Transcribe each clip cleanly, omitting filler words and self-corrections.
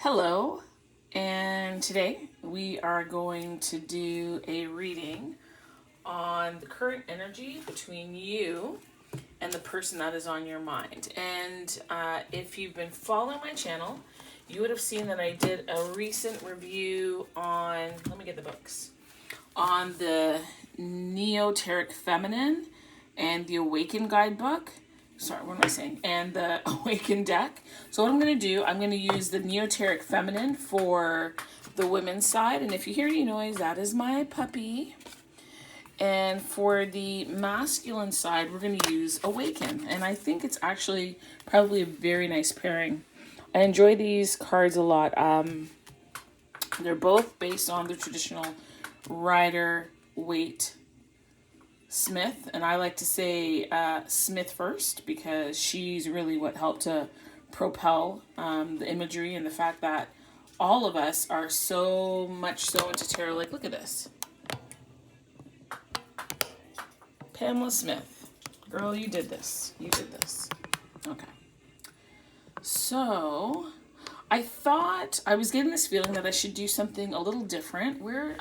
Hello, and today we are going to do a reading on the current energy between you and the person that is on your mind. And if you've been following my channel, you would have seen that I did a recent review on, let me get the books, on the Neoteric Feminine and the Awaken guidebook. Sorry, what am I saying? And the Awaken deck. So what I'm going to do, I'm going to use the Neoteric Feminine for the women's side. And if you hear any noise, that is my puppy. And for the masculine side, we're going to use Awaken. And I think it's actually probably a very nice pairing. I enjoy these cards a lot. They're both based on the traditional Rider-Waite Smith, and I like to say Smith first because she's really what helped to propel the imagery and the fact that all of us are so much so into tarot. Like, look at this. Pamela Smith. Girl, you did this. You did this. Okay. So, I thought I was getting this feeling that I should do something a little different. Where?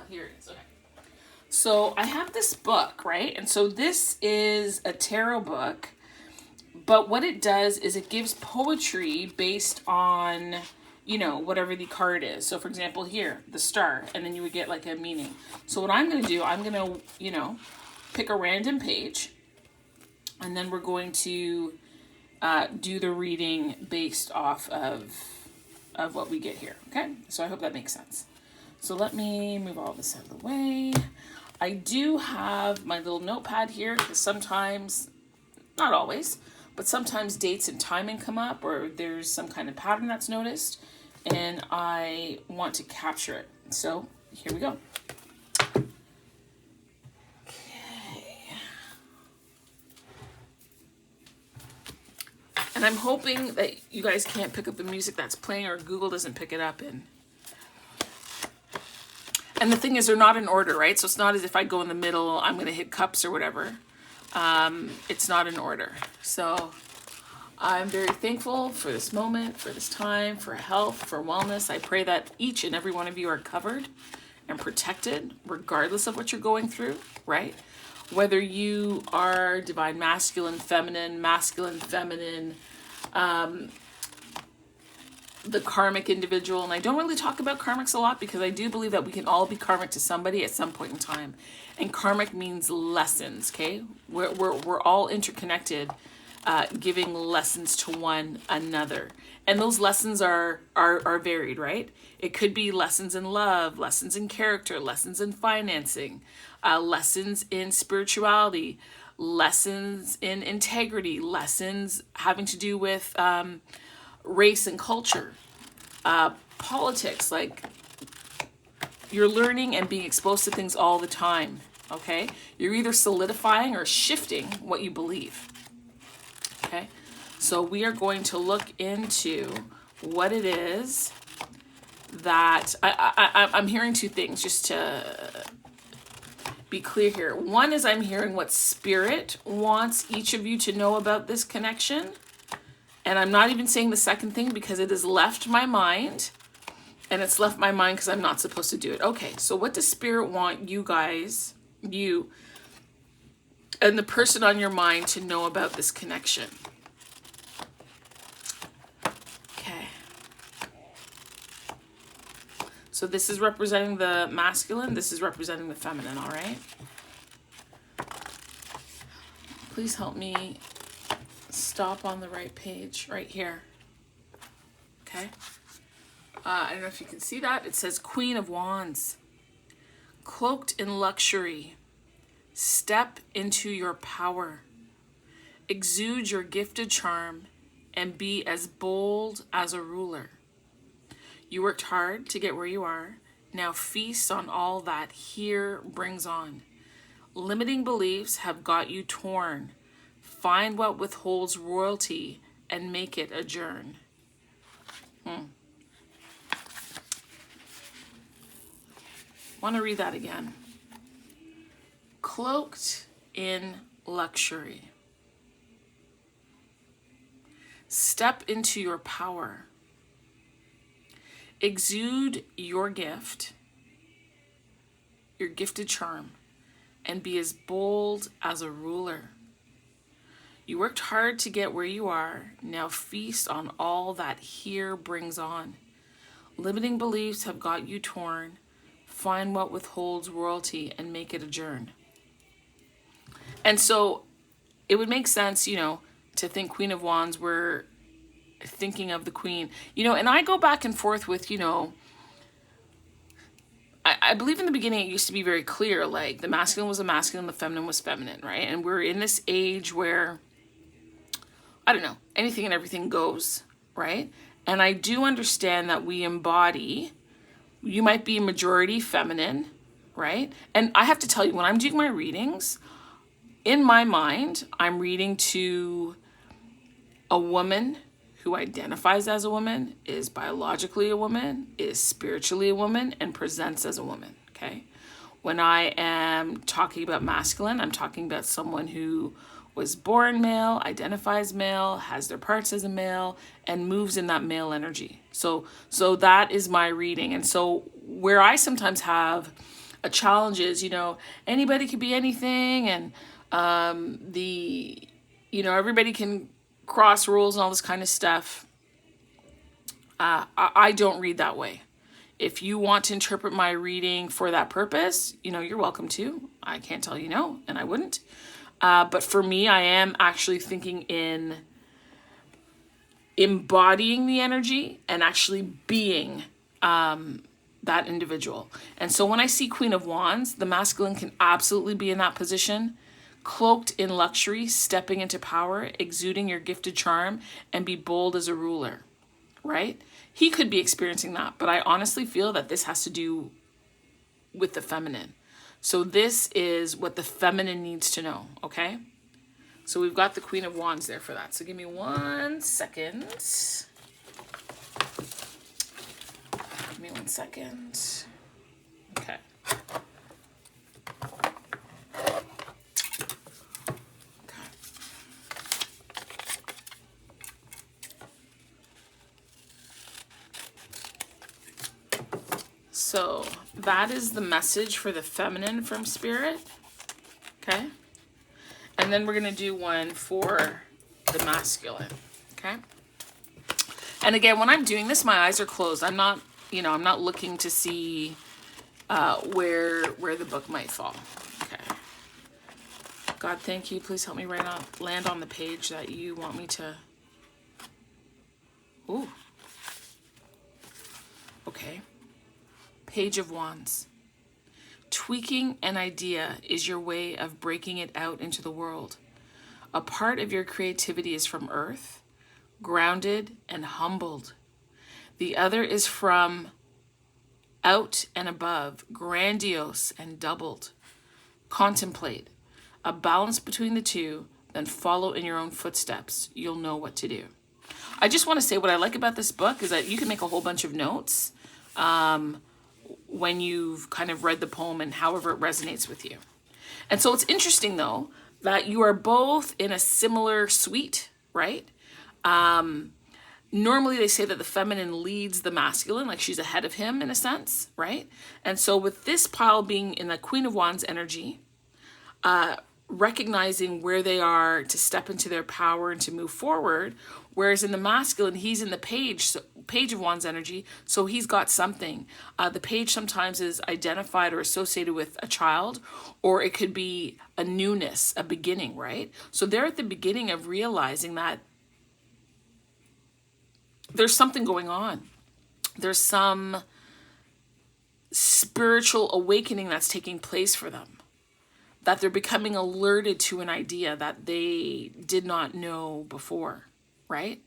Here it is. Okay. So I have this book, right? And so this is a tarot book, but what it does is it gives poetry based on, you know, whatever the card is. So for example, here, the star, and then you would get like a meaning. So what I'm going to do, I'm going to, you know, pick a random page, and then we're going to do the reading based off of what we get here. Okay. So I hope that makes sense. So let me move all this out of the way. I do have my little notepad here because sometimes, not always, but sometimes dates and timing come up or there's some kind of pattern that's noticed and I want to capture it. So here we go. Okay. And I'm hoping that you guys can't pick up the music that's playing or Google doesn't pick it up And the thing is, they're not in order, right? So it's not as if I go in the middle, I'm going to hit cups or whatever. It's not in order. So I'm very thankful for this moment, for this time, for health, for wellness. I pray that each and every one of you are covered and protected, regardless of what you're going through, right? Whether you are divine masculine, feminine, the karmic individual, and I don't really talk about karmics a lot because I do believe that we can all be karmic to somebody at some point in time, and karmic means lessons. Okay, we're all interconnected, giving lessons to one another, and those lessons are varied, right? It could be lessons in love, lessons in character, lessons in financing, lessons in spirituality, lessons in integrity, lessons having to do with race and culture, politics. Like, you're learning and being exposed to things all the time. Okay, you're either solidifying or shifting what you believe. Okay, so we are going to look into what it is that I'm hearing. Two things just to be clear here. One is I'm hearing what spirit wants each of you to know about this connection. And I'm not even saying the second thing because it has left my mind. And it's left my mind because I'm not supposed to do it. Okay, so what does Spirit want you guys, you, and the person on your mind to know about this connection? Okay. So this is representing the masculine. This is representing the feminine, all right? Please help me stop on the right page right here. Okay. I don't know if you can see that. It says Queen of Wands. Cloaked in luxury. Step into your power. Exude your gifted charm and be as bold as a ruler. You worked hard to get where you are. Now feast on all that here brings on. Limiting beliefs have got you torn. Find what withholds royalty and make it adjourn. Want to read that again. Cloaked in luxury. Step into your power. Exude your gift, your gifted charm, and be as bold as a ruler. You worked hard to get where you are. Now feast on all that here brings on. Limiting beliefs have got you torn. Find what withholds royalty and make it adjourn. And so it would make sense, to think Queen of Wands, we're thinking of the Queen. And I go back and forth with, I believe in the beginning it used to be very clear, like the masculine was a masculine, the feminine was feminine, right? And we're in this age where, I don't know, anything and everything goes, right? And I do understand that we embody, you might be majority feminine, right? And I have to tell you, when I'm doing my readings, in my mind, I'm reading to a woman who identifies as a woman, is biologically a woman, is spiritually a woman, and presents as a woman, okay? When I am talking about masculine, I'm talking about someone who was born male, identifies male, has their parts as a male, and moves in that male energy. So that is my reading. And so where I sometimes have a challenge is, anybody could be anything, and everybody can cross rules and all this kind of stuff. I don't read that way. If you want to interpret my reading for that purpose, you're welcome to. I can't tell you no, and I wouldn't. But for me, I am actually thinking in embodying the energy and actually being that individual. And so when I see Queen of Wands, the masculine can absolutely be in that position, cloaked in luxury, stepping into power, exuding your gifted charm, and be bold as a ruler, right? He could be experiencing that, but I honestly feel that this has to do with the feminine. So this is what the feminine needs to know, okay? So we've got the Queen of Wands there for that. So give me 1 second. Give me 1 second. Okay. So that is the message for the feminine from Spirit, okay? And then we're going to do one for the masculine, okay? And again, when I'm doing this, my eyes are closed. I'm not looking to see where the book might fall, okay? God, thank you. Please help me land on the page that you want me to. Ooh. Okay. Page of Wands. Tweaking an idea is your way of breaking it out into the world. A part of your creativity is from earth, grounded and humbled. The other is from out and above, grandiose and doubled. Contemplate. A balance between the two, then follow in your own footsteps. You'll know what to do. I just want to say what I like about this book is that you can make a whole bunch of notes when you've kind of read the poem and however it resonates with you. And so it's interesting, though, that you are both in a similar suite, right? Normally they say that the feminine leads the masculine, like she's ahead of him in a sense, right? And so with this pile being in the Queen of Wands energy, recognizing where they are to step into their power and to move forward, whereas in the masculine, he's in the page of Wands energy, so he's got something. The page sometimes is identified or associated with a child, or it could be a newness, a beginning, right? So they're at the beginning of realizing that there's something going on. There's some spiritual awakening that's taking place for them, that they're becoming alerted to an idea that they did not know before, right?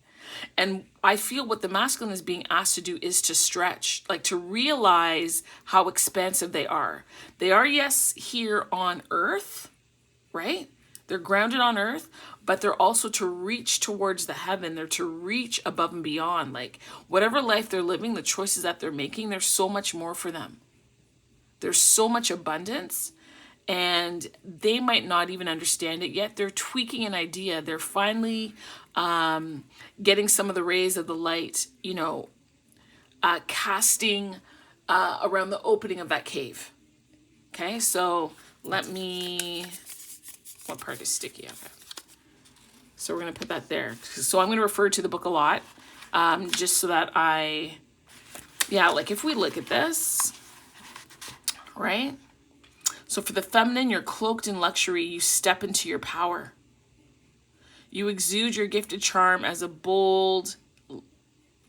And I feel what the masculine is being asked to do is to stretch, like to realize how expansive they are. They are, yes, here on earth, right? They're grounded on earth, but they're also to reach towards the heaven. They're to reach above and beyond. Like whatever life they're living, the choices that they're making, there's so much more for them. There's so much abundance. And they might not even understand it yet. They're tweaking an idea. They're finally getting some of the rays of the light, casting around the opening of that cave. Okay, so let me, what part is sticky? Okay. So we're going to put that there. So I'm going to refer to the book a lot, just so that like if we look at this, right? So for the feminine, you're cloaked in luxury. You step into your power. You exude your gifted charm as a bold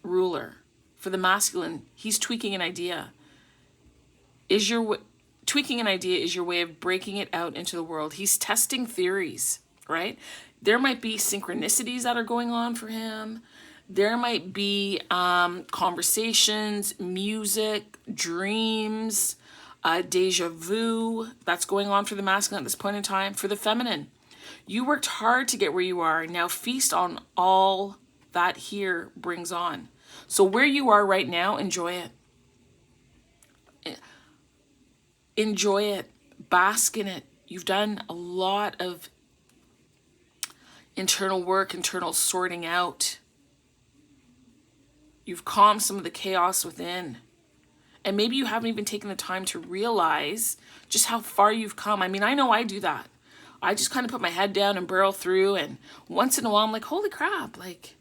ruler. For the masculine, he's tweaking an idea. Tweaking an idea is your way of breaking it out into the world. He's testing theories, right? There might be synchronicities that are going on for him. There might be conversations, music, dreams, deja vu that's going on for the masculine at this point in time. For the feminine, you worked hard to get where you are. Now feast on all that here brings on. So where you are right now, enjoy it. Enjoy it. Bask in it. You've done a lot of internal work, internal sorting out. You've calmed some of the chaos within. And maybe you haven't even taken the time to realize just how far you've come. I mean, I know I do that. I just kind of put my head down and barrel through. And once in a while, I'm like, holy crap, like,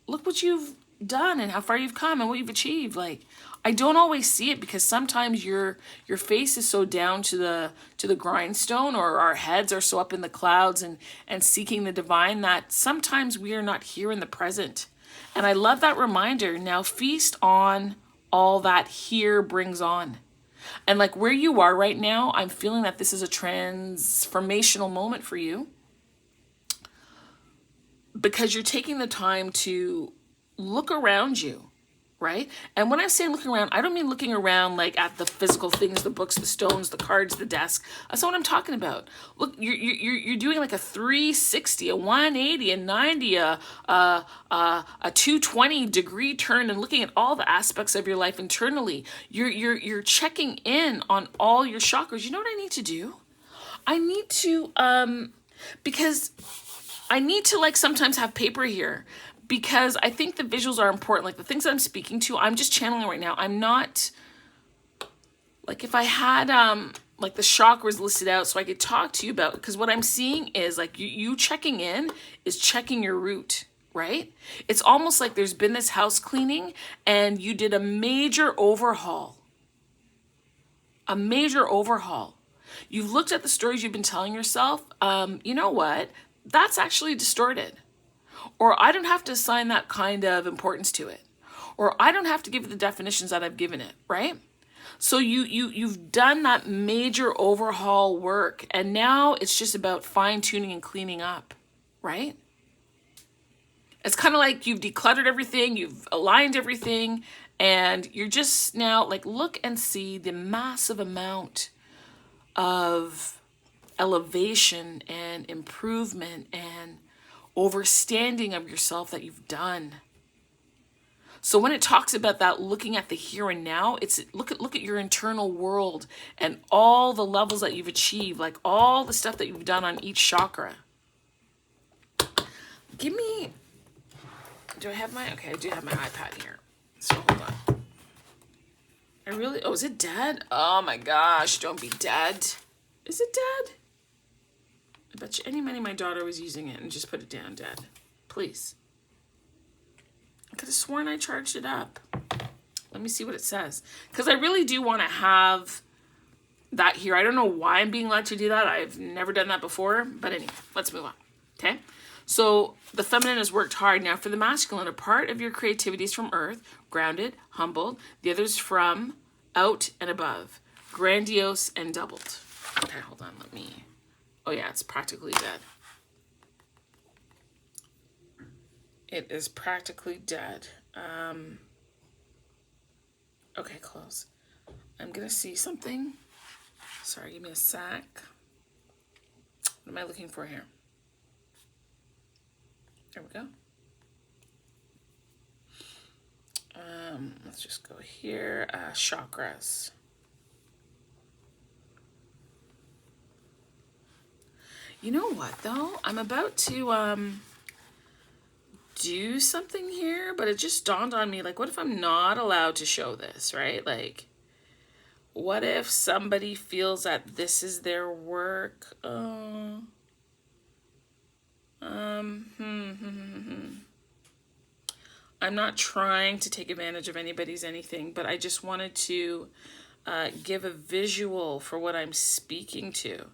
look what you've done and how far you've come and what you've achieved. Like, I don't always see it because sometimes your face is so down to the grindstone, or our heads are so up in the clouds and seeking the divine, that sometimes we are not here in the present. And I love that reminder. Now feast on all that here brings on. And like where you are right now, I'm feeling that this is a transformational moment for you, because you're taking the time to look around you, right? And when I say looking around, I don't mean looking around like at the physical things, the books, the stones, the cards, the desk. That's not what I'm talking about. Look, you're doing like a 360, a 180, a 90, a 220-degree turn, and looking at all the aspects of your life internally. You're checking in on all your chakras. You know what I need to do? I need to because I need to like sometimes have paper here, because I think the visuals are important. Like the things that I'm speaking to, I'm just channeling right now. I'm not, like if I had like the chakras listed out so I could talk to you about, because what I'm seeing is like you checking in is checking your root, right? It's almost like there's been this house cleaning and you did a major overhaul. A major overhaul. You've looked at the stories you've been telling yourself. You know what? That's actually distorted. Or I don't have to assign that kind of importance to it. Or I don't have to give it the definitions that I've given it, right? So you've done that major overhaul work, and now it's just about fine-tuning and cleaning up, right? It's kind of like you've decluttered everything, you've aligned everything, and you're just now like, look and see the massive amount of elevation and improvement and overstanding of yourself that you've done. So when it talks about that, looking at the here and now, it's look at your internal world and all the levels that you've achieved, like all the stuff that you've done on each chakra. Give me, do I have my, okay, I do have my iPad here. So hold on. Oh, is it dead? Oh my gosh, don't be dead. Is it dead? I bet you any money my daughter was using it and just put it down dead. Please. I could have sworn I charged it up. Let me see what it says. Because I really do want to have that here. I don't know why I'm being led to do that. I've never done that before. But anyway, let's move on. Okay? So the feminine has worked hard. Now for the masculine, a part of your creativity is from earth, grounded, humbled. The other's from out and above, grandiose and doubled. Okay, hold on. Let me... Oh yeah, it's practically dead. It is practically dead. Okay, close. I'm gonna see something. Sorry, give me a sec. What am I looking for here? There we go. Let's just go here. Chakras. You know what though? I'm about to do something here, but it just dawned on me, like, what if I'm not allowed to show this, right? Like, what if somebody feels that this is their work? I'm not trying to take advantage of anybody's anything, but I just wanted to give a visual for what I'm speaking to.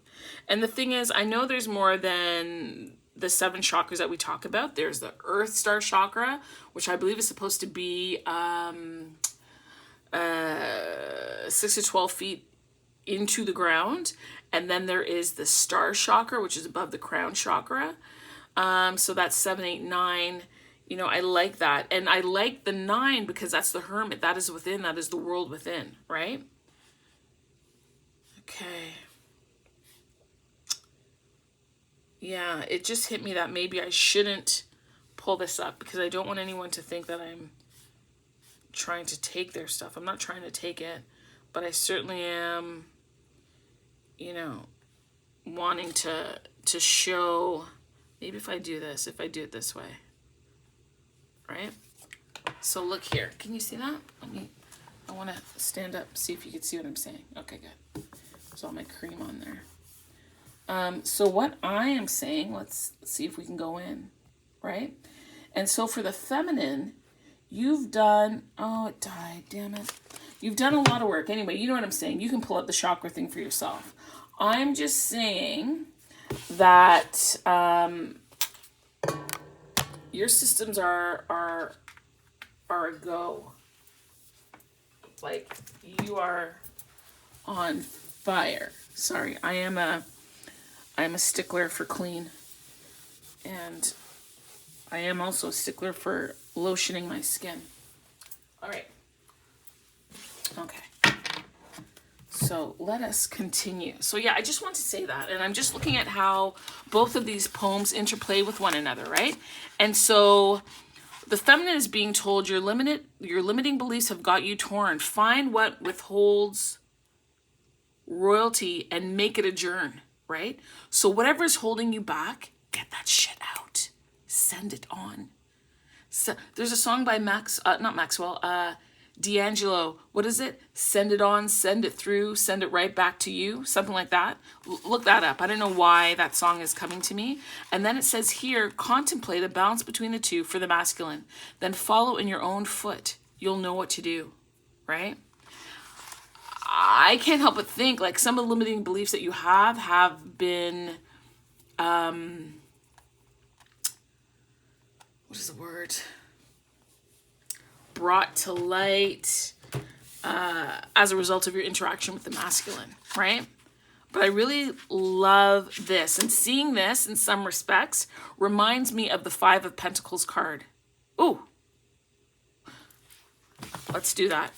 And the thing is, I know there's more than the 7 chakras that we talk about. There's the Earth Star chakra, which I believe is supposed to be 6 to 12 feet into the ground. And then there is the Star chakra, which is above the crown chakra. So that's 7, 8, 9. You know, I like that. And I like the 9 because that's the hermit. That is within. That is the world within, right? Okay. Yeah, it just hit me that maybe I shouldn't pull this up because I don't want anyone to think that I'm trying to take their stuff. I'm not trying to take it, but I certainly am, you know, wanting to show, maybe if I do this, if I do it this way, right? So look here. Can you see that? I want to stand up, see if you can see what I'm saying. Okay, good. There's all my cream on there. So what I am saying, let's see if we can go in, right? And so for the feminine, you've done, oh, it died, damn it. You've done a lot of work. Anyway, you know what I'm saying. You can pull up the chakra thing for yourself. I'm just saying that your systems are a go. Like, you are on fire. Sorry, I am a stickler for clean. And I am also a stickler for lotioning my skin. All right. Okay. So let us continue. So yeah, I just want to say that. And I'm just looking at how both of these poems interplay with one another, right? And so the feminine is being told your limiting beliefs have got you torn. Find what withholds royalty and make it adjourn, right? So whatever is holding you back, get that shit out. Send it on. So, there's a song by D'Angelo. What is it? Send it on, send it through, send it right back to you. Something like that. Look that up. I don't know why that song is coming to me. And then it says here, contemplate a balance between the two for the masculine. Then follow in your own foot. You'll know what to do, right? I can't help but think like some of the limiting beliefs that you have been, what is the word? Brought to light as a result of your interaction with the masculine, right? But I really love this. And seeing this in some respects reminds me of the 5 of Pentacles card. Ooh. Let's do that.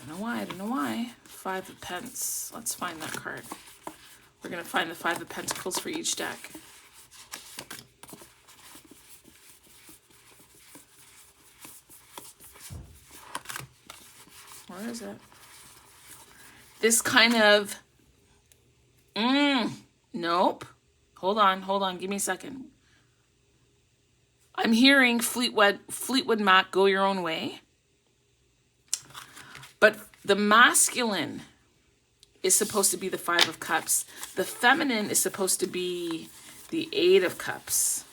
I don't know why. 5 of Pence. Let's find that card. We're going to find the 5 of Pentacles for each deck. Where is it? This kind of, nope. Hold on. Give me a second. I'm hearing Fleetwood Mac, Go Your Own Way. But the masculine is supposed to be the 5 of Cups. The feminine is supposed to be the 8 of Cups.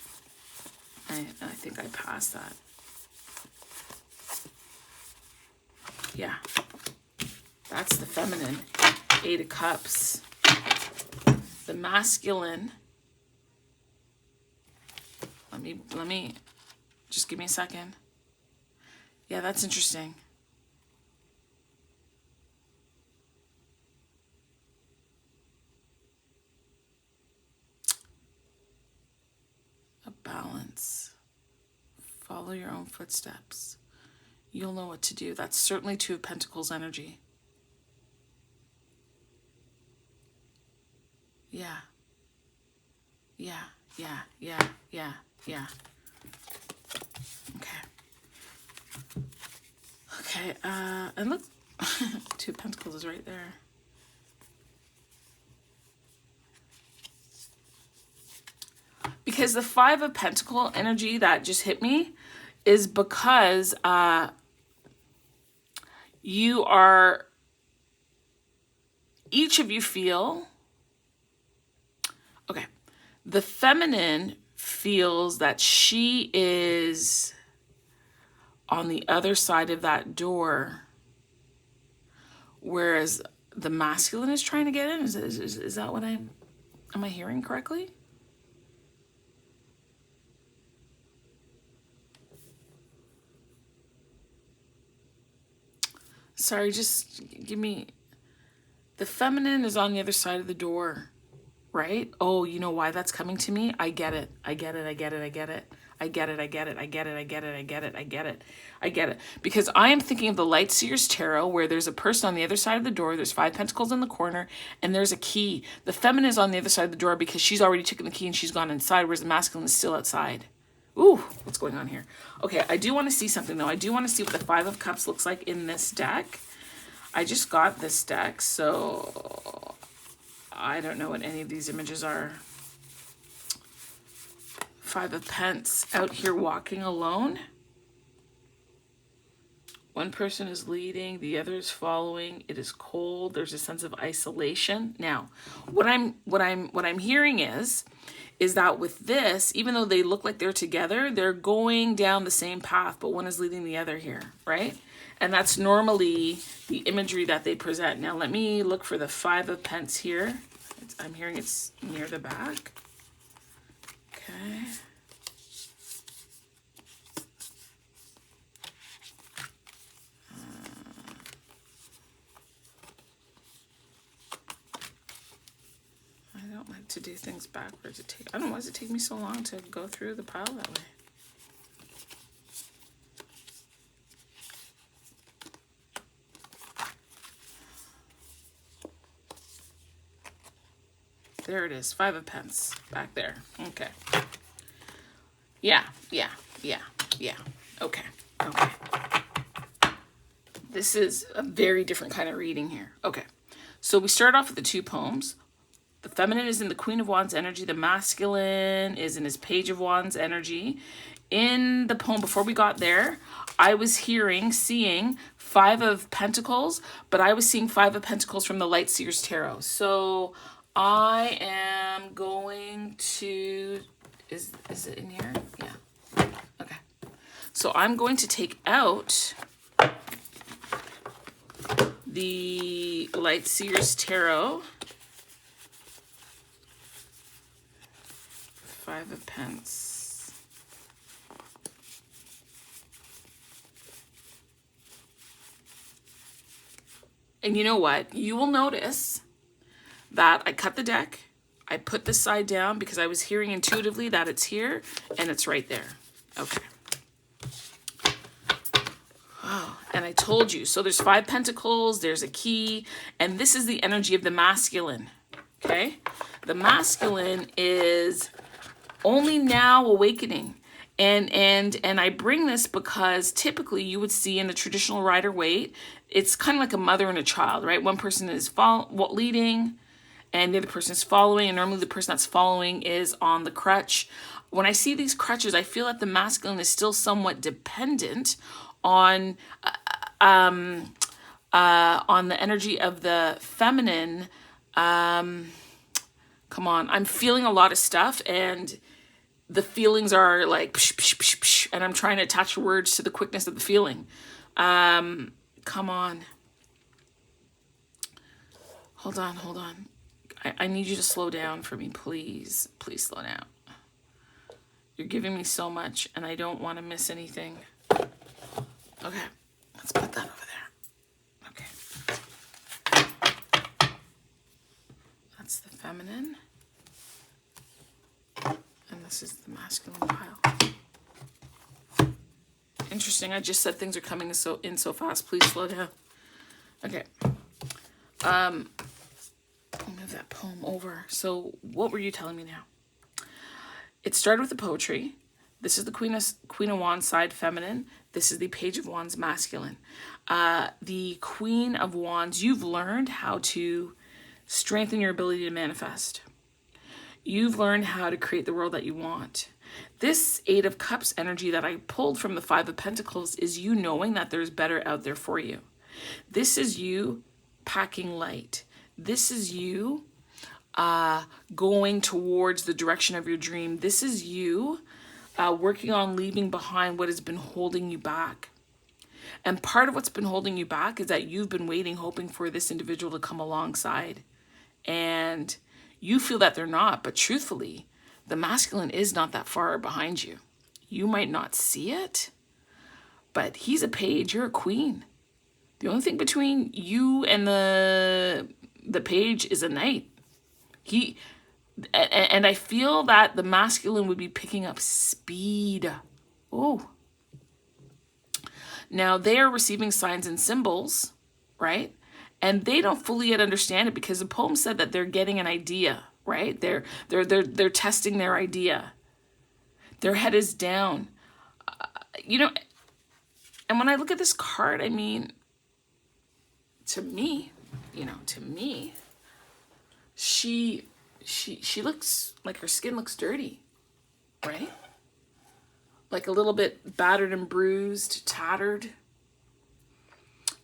I think I passed that. Yeah, that's the feminine, 8 of Cups. The masculine, let me, just give me a second. Yeah, that's interesting. A balance. Follow your own footsteps. You'll know what to do. That's certainly 2 of Pentacles energy. Yeah. Okay, and look, 2 of Pentacles is right there. because the Five of Pentacle energy that just hit me is because you are, each of you feel, okay, the feminine feels that she is on the other side of that door, whereas the masculine is trying to get in. Is that what am I hearing correctly? Sorry, just give me, the feminine is on the other side of the door, right? Oh, you know why that's coming to me? I get it. I get it. I get it. I get it. I get it. I get it. I get it. I get it. I get it. I get it. I get it. Because I am thinking of the Light Seers Tarot, where there's a person on the other side of the door. There's 5 pentacles in the corner, and there's a key. The feminine is on the other side of the door because she's already taken the key and she's gone inside, whereas the masculine is still outside. Ooh, what's going on here? Okay, I do want to see something though. I do want to see what the 5 of Cups looks like in this deck. I just got this deck, so I don't know what any of these images are. 5 of Pence, out here walking alone. One person is leading, the other is following. It is cold. There's a sense of isolation. Now, what I'm hearing is that with this, even though they look like they're together, they're going down the same path, but one is leading the other here, right? And that's normally the imagery that they present. Now, let me look for the 5 of Pence here. I'm hearing it's near the back. Okay. I don't like to do things backwards. I don't know, why does it take me so long to go through the pile that way? There it is, 5 of Pence back there. Okay. Yeah. Okay. This is a very different kind of reading here. Okay. So we start off with the 2 poems. The feminine is in the Queen of Wands energy. The masculine is in his Page of Wands energy. In the poem, before we got there, I was seeing 5 of Pentacles, but I was seeing 5 of Pentacles from the Light Seers Tarot. So I am going to, is it in here? Yeah. Okay. So I'm going to take out the Light Seers Tarot. 5 of Pence. And you know what? You will notice that I cut the deck. I put this side down because I was hearing intuitively that it's here and it's right there. Okay. Oh, and I told you. So there's 5 pentacles, there's a key, and this is the energy of the masculine. Okay? The masculine is only now awakening. And I bring this because typically you would see in the traditional Rider-Waite, it's kind of like a mother and a child, right? One person is leading and the other person is following, and normally the person that's following is on the crutch. When I see these crutches, I feel that the masculine is still somewhat dependent on the energy of the feminine. Come on, I'm feeling a lot of stuff, and the feelings are like psh, psh, psh, psh, and I'm trying to attach words to the quickness of the feeling. Come on. Hold on. I need you to slow down for me, please. Please slow down. You're giving me so much, and I don't want to miss anything. Okay, let's put that over there. Okay. That's the feminine. And this is the masculine pile. Interesting, I just said things are coming in so fast. Please slow down. Okay. I'll move that poem over. So what were you telling me now? It started with the poetry. This is the Queen of Wands side feminine. This is the Page of Wands masculine. The Queen of Wands, you've learned how to strengthen your ability to manifest. You've learned how to create the world that you want. This Eight of Cups energy that I pulled from the Five of Pentacles is you knowing that there's better out there for you. This is you packing light. This is you going towards the direction of your dream. This is you working on leaving behind what has been holding you back. And part of what's been holding you back is that you've been waiting, hoping for this individual to come alongside. And you feel that they're not, but truthfully, the masculine is not that far behind you. You might not see it, but he's a page, you're a queen. The only thing between you and the page is a knight. And I feel that the masculine would be picking up speed. Oh. Now they are receiving signs and symbols, right? And they don't fully yet understand it because the poem said that they're getting an idea, right? They're testing their idea. Their head is down. And when I look at this card, I mean, to me, she looks like her skin looks dirty, right? Like a little bit battered and bruised, tattered,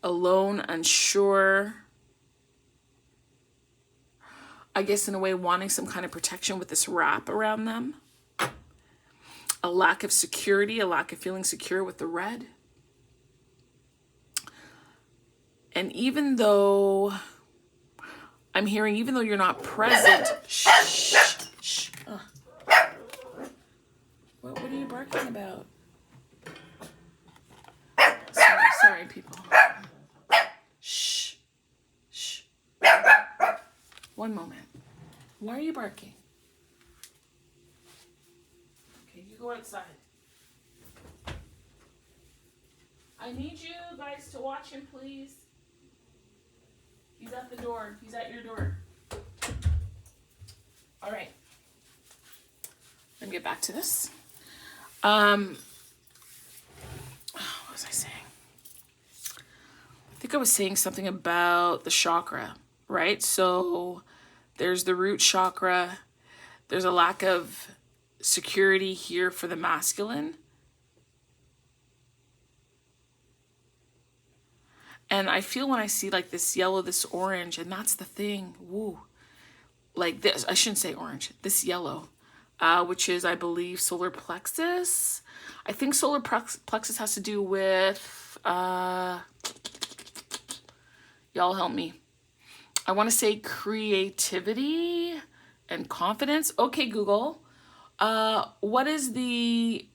alone, unsure. I guess in a way wanting some kind of protection with this wrap around them. A lack of security, a lack of feeling secure with the red. And even though I'm hearing, even though you're not present, shh. What are you barking about? Sorry, people. Shh. One moment. Why are you barking? Okay, you go outside. I need you guys to watch him, please. He's at the door. He's at your door. All right. Let me get back to this. What was I saying? I think I was saying something about the chakra, right? So there's the root chakra. There's a lack of security here for the masculine. And I feel when I see like this yellow, this orange, and that's the thing. Woo. Like this, I shouldn't say orange, this yellow, which is, I believe, solar plexus. I think solar plexus has to do with, y'all help me. I want to say creativity and confidence. Okay, Google. What is the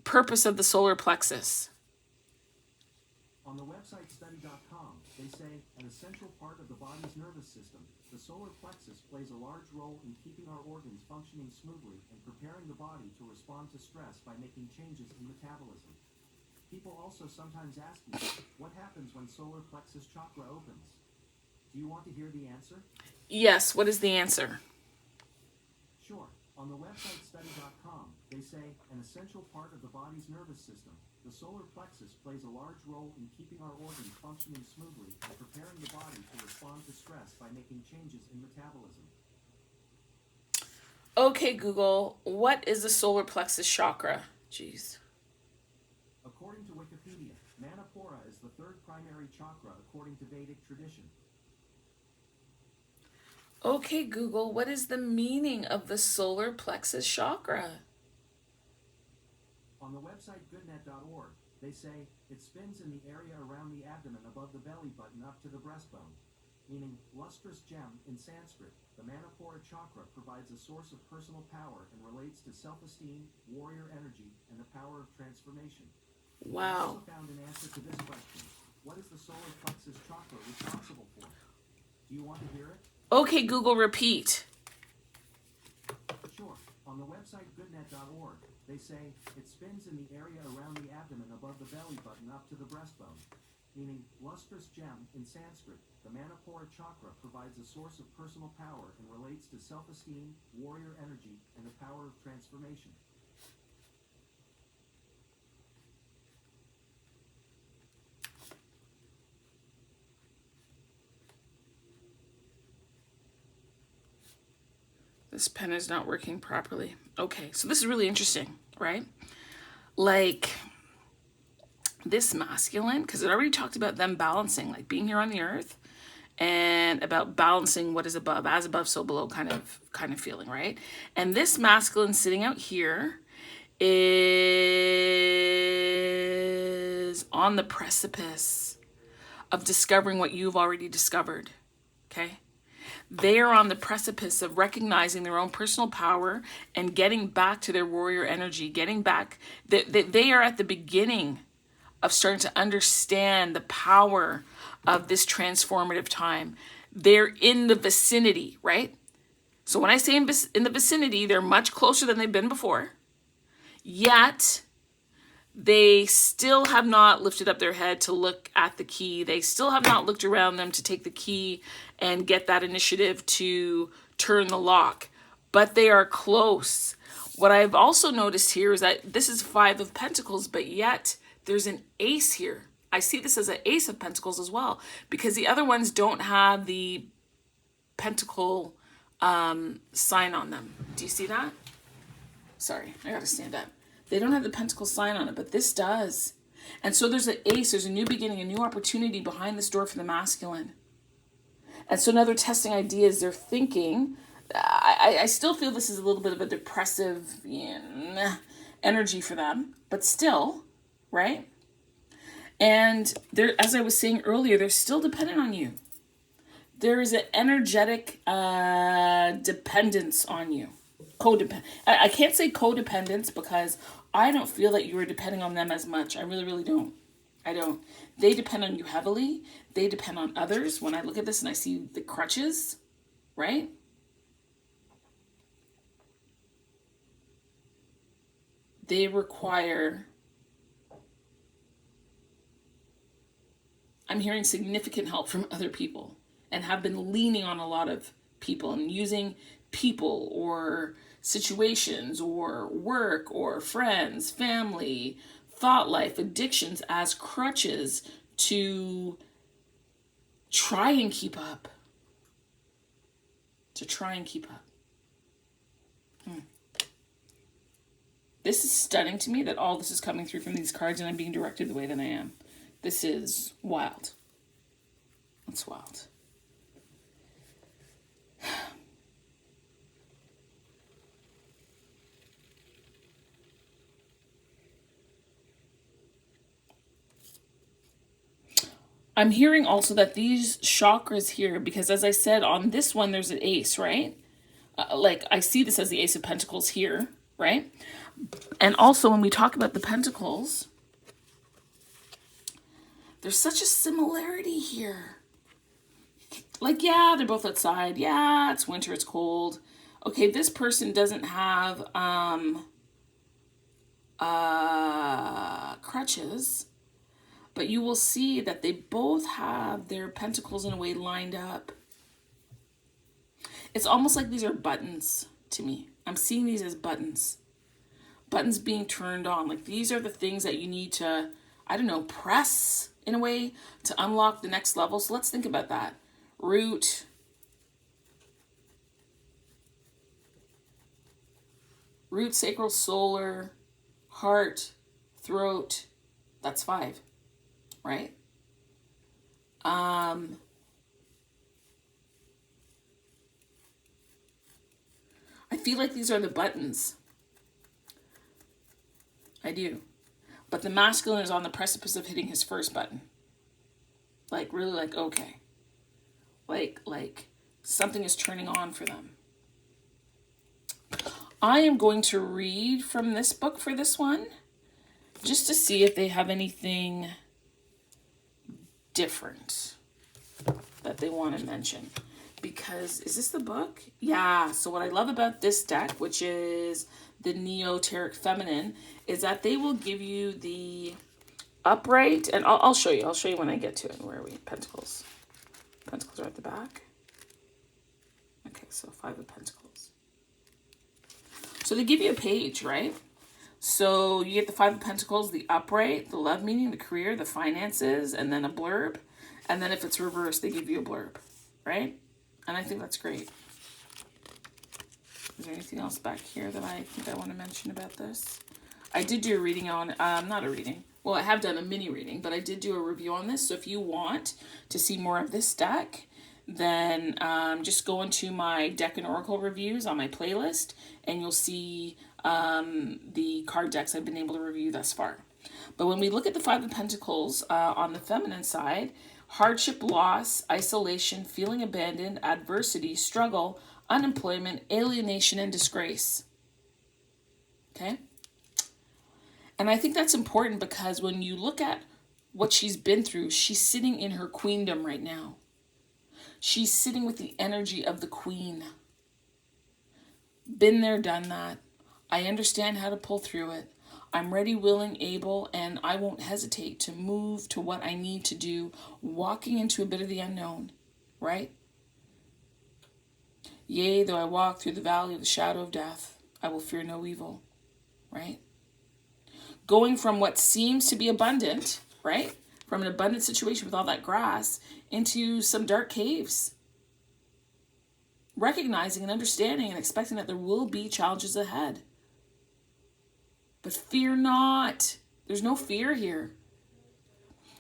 purpose of the solar plexus? On the website study.com, they say an essential part of the body's nervous system, the solar plexus plays a large role in keeping our organs functioning smoothly and preparing the body to respond to stress by making changes in metabolism. People also sometimes ask me, what happens when solar plexus chakra opens? Do you want to hear the answer? Yes, what is the answer? Sure. On the website study.com, they say an essential part of the body's nervous system, the solar plexus plays a large role in keeping our organs functioning smoothly and preparing the body to respond to stress by making changes in metabolism. Okay, Google, what is the solar plexus chakra? Jeez. According to Wikipedia, Manipura is the third primary chakra according to Vedic tradition. Okay, Google, what is the meaning of the solar plexus chakra? On the website goodnet.org, they say it spins in the area around the abdomen above the belly button up to the breastbone, meaning lustrous gem in Sanskrit. The Manipura chakra provides a source of personal power and relates to self-esteem, warrior energy, and the power of transformation. Wow. I also found an answer to this question. What is the solar plexus chakra responsible for? Do you want to hear it? Okay, Google, repeat. Sure. On the website goodnet.org, they say it spins in the area around the abdomen above the belly button up to the breastbone, meaning lustrous gem in Sanskrit. The Manipura chakra provides a source of personal power and relates to self-esteem, warrior energy, and the power of transformation. This pen is not working properly. Okay, so this is really interesting, right? Like this masculine, because it already talked about them balancing, like being here on the earth and about balancing what is above, as above, so below kind of feeling, right? And this masculine sitting out here is on the precipice of discovering what you've already discovered, okay? They are on the precipice of recognizing their own personal power and getting back to their warrior energy, getting back. They are at the beginning of starting to understand the power of this transformative time. They're in the vicinity, right? So when I say in the vicinity, they're much closer than they've been before. Yet, they still have not lifted up their head to look at the key. They still have not looked around them to take the key and get that initiative to turn the lock. But they are close. What I've also noticed here is that this is 5 of Pentacles, but yet there's an ace here. I see this as an ace of Pentacles as well, because the other ones don't have the pentacle sign on them. Do you see that? Sorry, I gotta stand up. They don't have the pentacle sign on it, but this does. And so there's an ace, there's a new beginning, a new opportunity behind this door for the masculine. And so now they're testing ideas, they're thinking. I still feel this is a little bit of a depressive energy for them, but still, right? And they're, as I was saying earlier, they're still dependent on you. There is an energetic dependence on you. I can't say codependence because I don't feel that you are depending on them as much. I really, really don't. I don't. They depend on you heavily. They depend on others. When I look at this and I see the crutches, right? They require, I'm hearing significant help from other people and have been leaning on a lot of people and using people or situations or work or friends, family, thought life, addictions as crutches to try and keep up. This is stunning to me that all this is coming through from these cards and I'm being directed the way that I am. This is wild. It's wild. I'm hearing also that these chakras here, because as I said, on this one, there's an ace, right? Like I see this as the Ace of Pentacles here, right? And also when we talk about the Pentacles, there's such a similarity here. Like, yeah, they're both outside. Yeah, it's winter, it's cold. Okay, this person doesn't have crutches, but you will see that they both have their pentacles in a way lined up. It's almost like these are buttons to me. I'm seeing these as buttons. Buttons being turned on. Like these are the things that you need to, I don't know, press in a way to unlock the next level. So let's think about that. Root. Root, sacral, solar, heart, throat. That's 5, right? I feel like these are the buttons. I do. But the masculine is on the precipice of hitting his first button. Like, really like, okay. Like something is turning on for them. I am going to read from this book for this one, just to see if they have anything different that they want to mention. Because, is this the book? Yeah, so what I love about this deck, which is the Neoteric Feminine, is that they will give you the upright, and I'll show you. I'll show you when I get to it. Where are we? Pentacles. Pentacles are at the back. Okay, so 5 of Pentacles. So they give you a page, right? So you get the 5 of Pentacles, the upright, the love meaning, the career, the finances, and then a blurb. And then if it's reversed, they give you a blurb, right? And I think that's great. Is there anything else back here that I think I want to mention about this? I did do a reading on, not a reading. Well, I have done a mini reading, but I did do a review on this. So if you want to see more of this deck, then just go into my deck and oracle reviews on my playlist, and you'll see the card decks I've been able to review thus far. But when we look at the Five of Pentacles on the feminine side, hardship, loss, isolation, feeling abandoned, adversity, struggle, unemployment, alienation, and disgrace. Okay? And I think that's important because when you look at what she's been through, she's sitting in her queendom right now. She's sitting with the energy of the queen. Been there, done that. I understand how to pull through it. I'm ready, willing, able, and I won't hesitate to move to what I need to do, walking into a bit of the unknown, right? Yea, though I walk through the valley of the shadow of death, I will fear no evil, right? Going from what seems to be abundant, right? From an abundant situation with all that grass into some dark caves. Recognizing and understanding and expecting that there will be challenges ahead. But fear not. There's no fear here.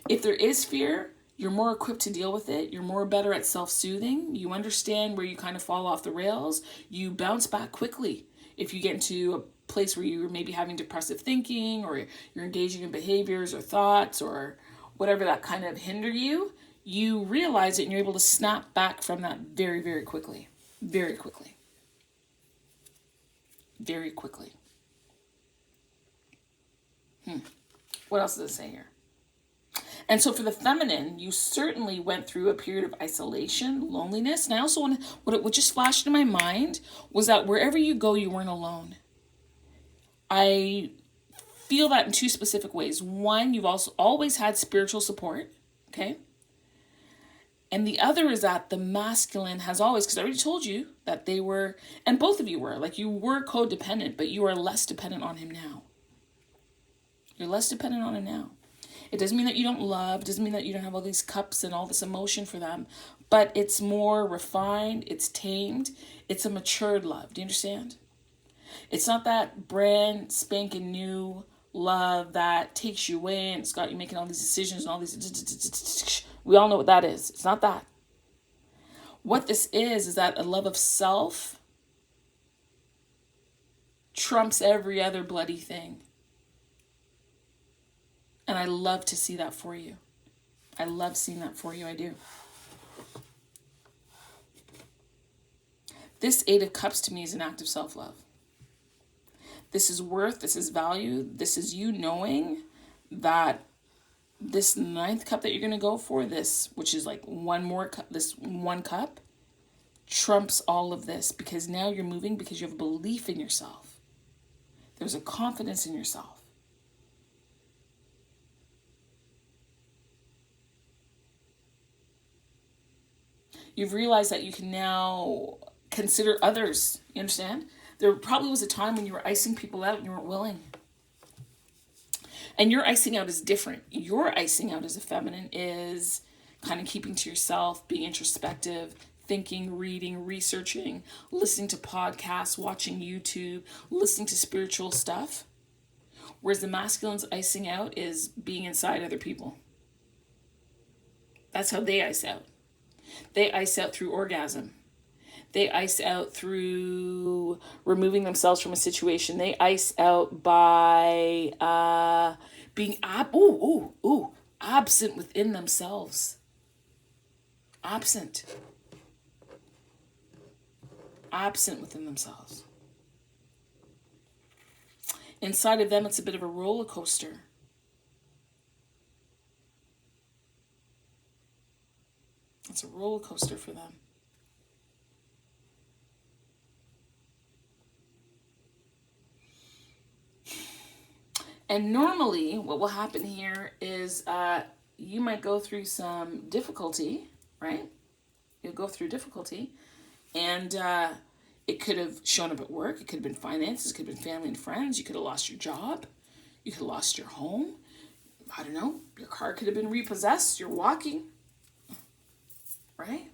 If there is fear, you're more equipped to deal with it. You're more better at self-soothing. You understand where you kind of fall off the rails. You bounce back quickly. If you get into a place where you're maybe having depressive thinking, or you're engaging in behaviors or thoughts or whatever that kind of hinder you, you realize it and you're able to snap back from that very, very quickly. Very quickly. Very quickly. What else does it say here? And so for the feminine, you certainly went through a period of isolation, loneliness. And I also want to, what just flashed in my mind was that wherever you go, you weren't alone. I feel that in two specific ways. One, you've also always had spiritual support, okay? And the other is that the masculine has always, because I already told you that they were, and both of you were, like you were codependent, but you are less dependent on him now. You're less dependent on him now. It doesn't mean that you don't love, doesn't mean that you don't have all these cups and all this emotion for them, but it's more refined, it's tamed, it's a matured love. Do you understand? It's not that brand spanking new love that takes you away and it's got you making all these decisions and all these... We all know what that is. It's not that. What this is that a love of self trumps every other bloody thing. And I love to see that for you. I love seeing that for you. I do. This Eight of Cups to me is an act of self-love. This is worth, this is value. This is you knowing that this ninth cup that you're going to go for, this, which is like one more cup, this one cup, trumps all of this because now you're moving because you have a belief in yourself. There's a confidence in yourself. You've realized that you can now consider others. You understand? There probably was a time when you were icing people out and you weren't willing. And your icing out is different. Your icing out as a feminine is kind of keeping to yourself, being introspective, thinking, reading, researching, listening to podcasts, watching YouTube, listening to spiritual stuff. Whereas the masculine's icing out is being inside other people. That's how they ice out. They ice out through orgasm. They ice out through removing themselves from a situation. They ice out by being absent within themselves. Absent within themselves. Inside of them, it's a bit of a roller coaster. It's a roller coaster for them. And normally what will happen here is you might go through some difficulty, right? You'll go through difficulty and it could have shown up at work. It could have been finances. It could have been family and friends. You could have lost your job. You could have lost your home. I don't know. Your car could have been repossessed. You're walking. Right?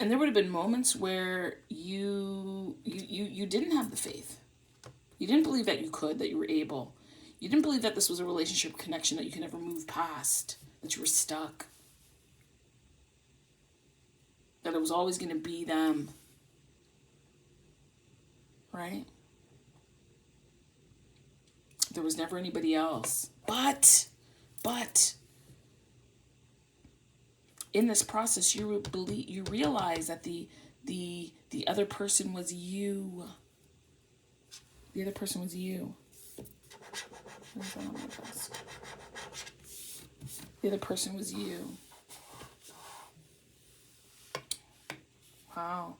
And there would have been moments where you didn't have the faith. You didn't believe that you could, that you were able. You didn't believe that this was a relationship connection that you could never move past, that you were stuck. That it was always going to be them. Right? There was never anybody else. But in this process, you realize that the other person was you. The other person was you. The other person was you. Wow.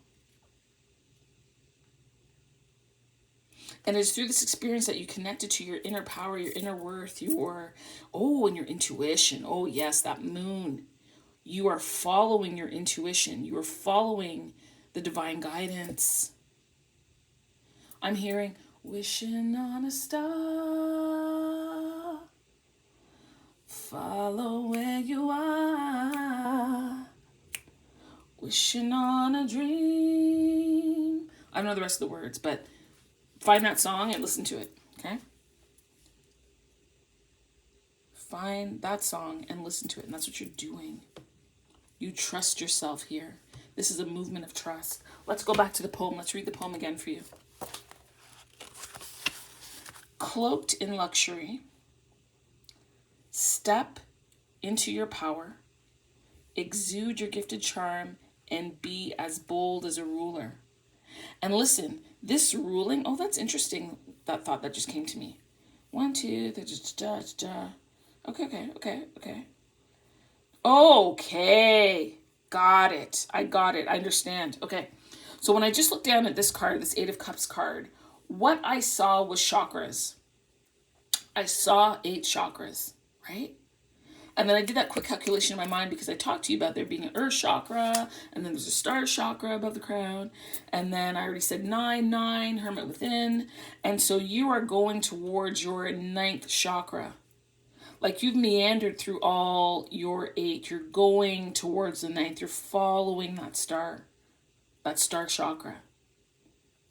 And it's through this experience that you connected to your inner power, your inner worth, and your intuition. Oh, yes, that moon. You are following your intuition. You are following the divine guidance. I'm hearing, wishing on a star, follow where you are, wishing on a dream. I don't know the rest of the words, but find that song and listen to it, okay? Find that song and listen to it, and that's what you're doing. You trust yourself here. This is a movement of trust. Let's go back to the poem. Let's read the poem again for you. Cloaked in luxury, step into your power, exude your gifted charm, and be as bold as a ruler. And listen, this ruling, oh, that's interesting, that thought that just came to me. 1, 2, 3, Okay. Okay. Got it. I got it. I understand. Okay. So when I just looked down at this card, this 8 of Cups card, what I saw was chakras. I saw 8 chakras, right? And then I did that quick calculation in my mind because I talked to you about there being an earth chakra, and then there's a star chakra above the crown, and then I already said 9, hermit within, and so you are going towards your 9th chakra. Like you've meandered through all your 8. You're going towards the 9th. You're following that star chakra.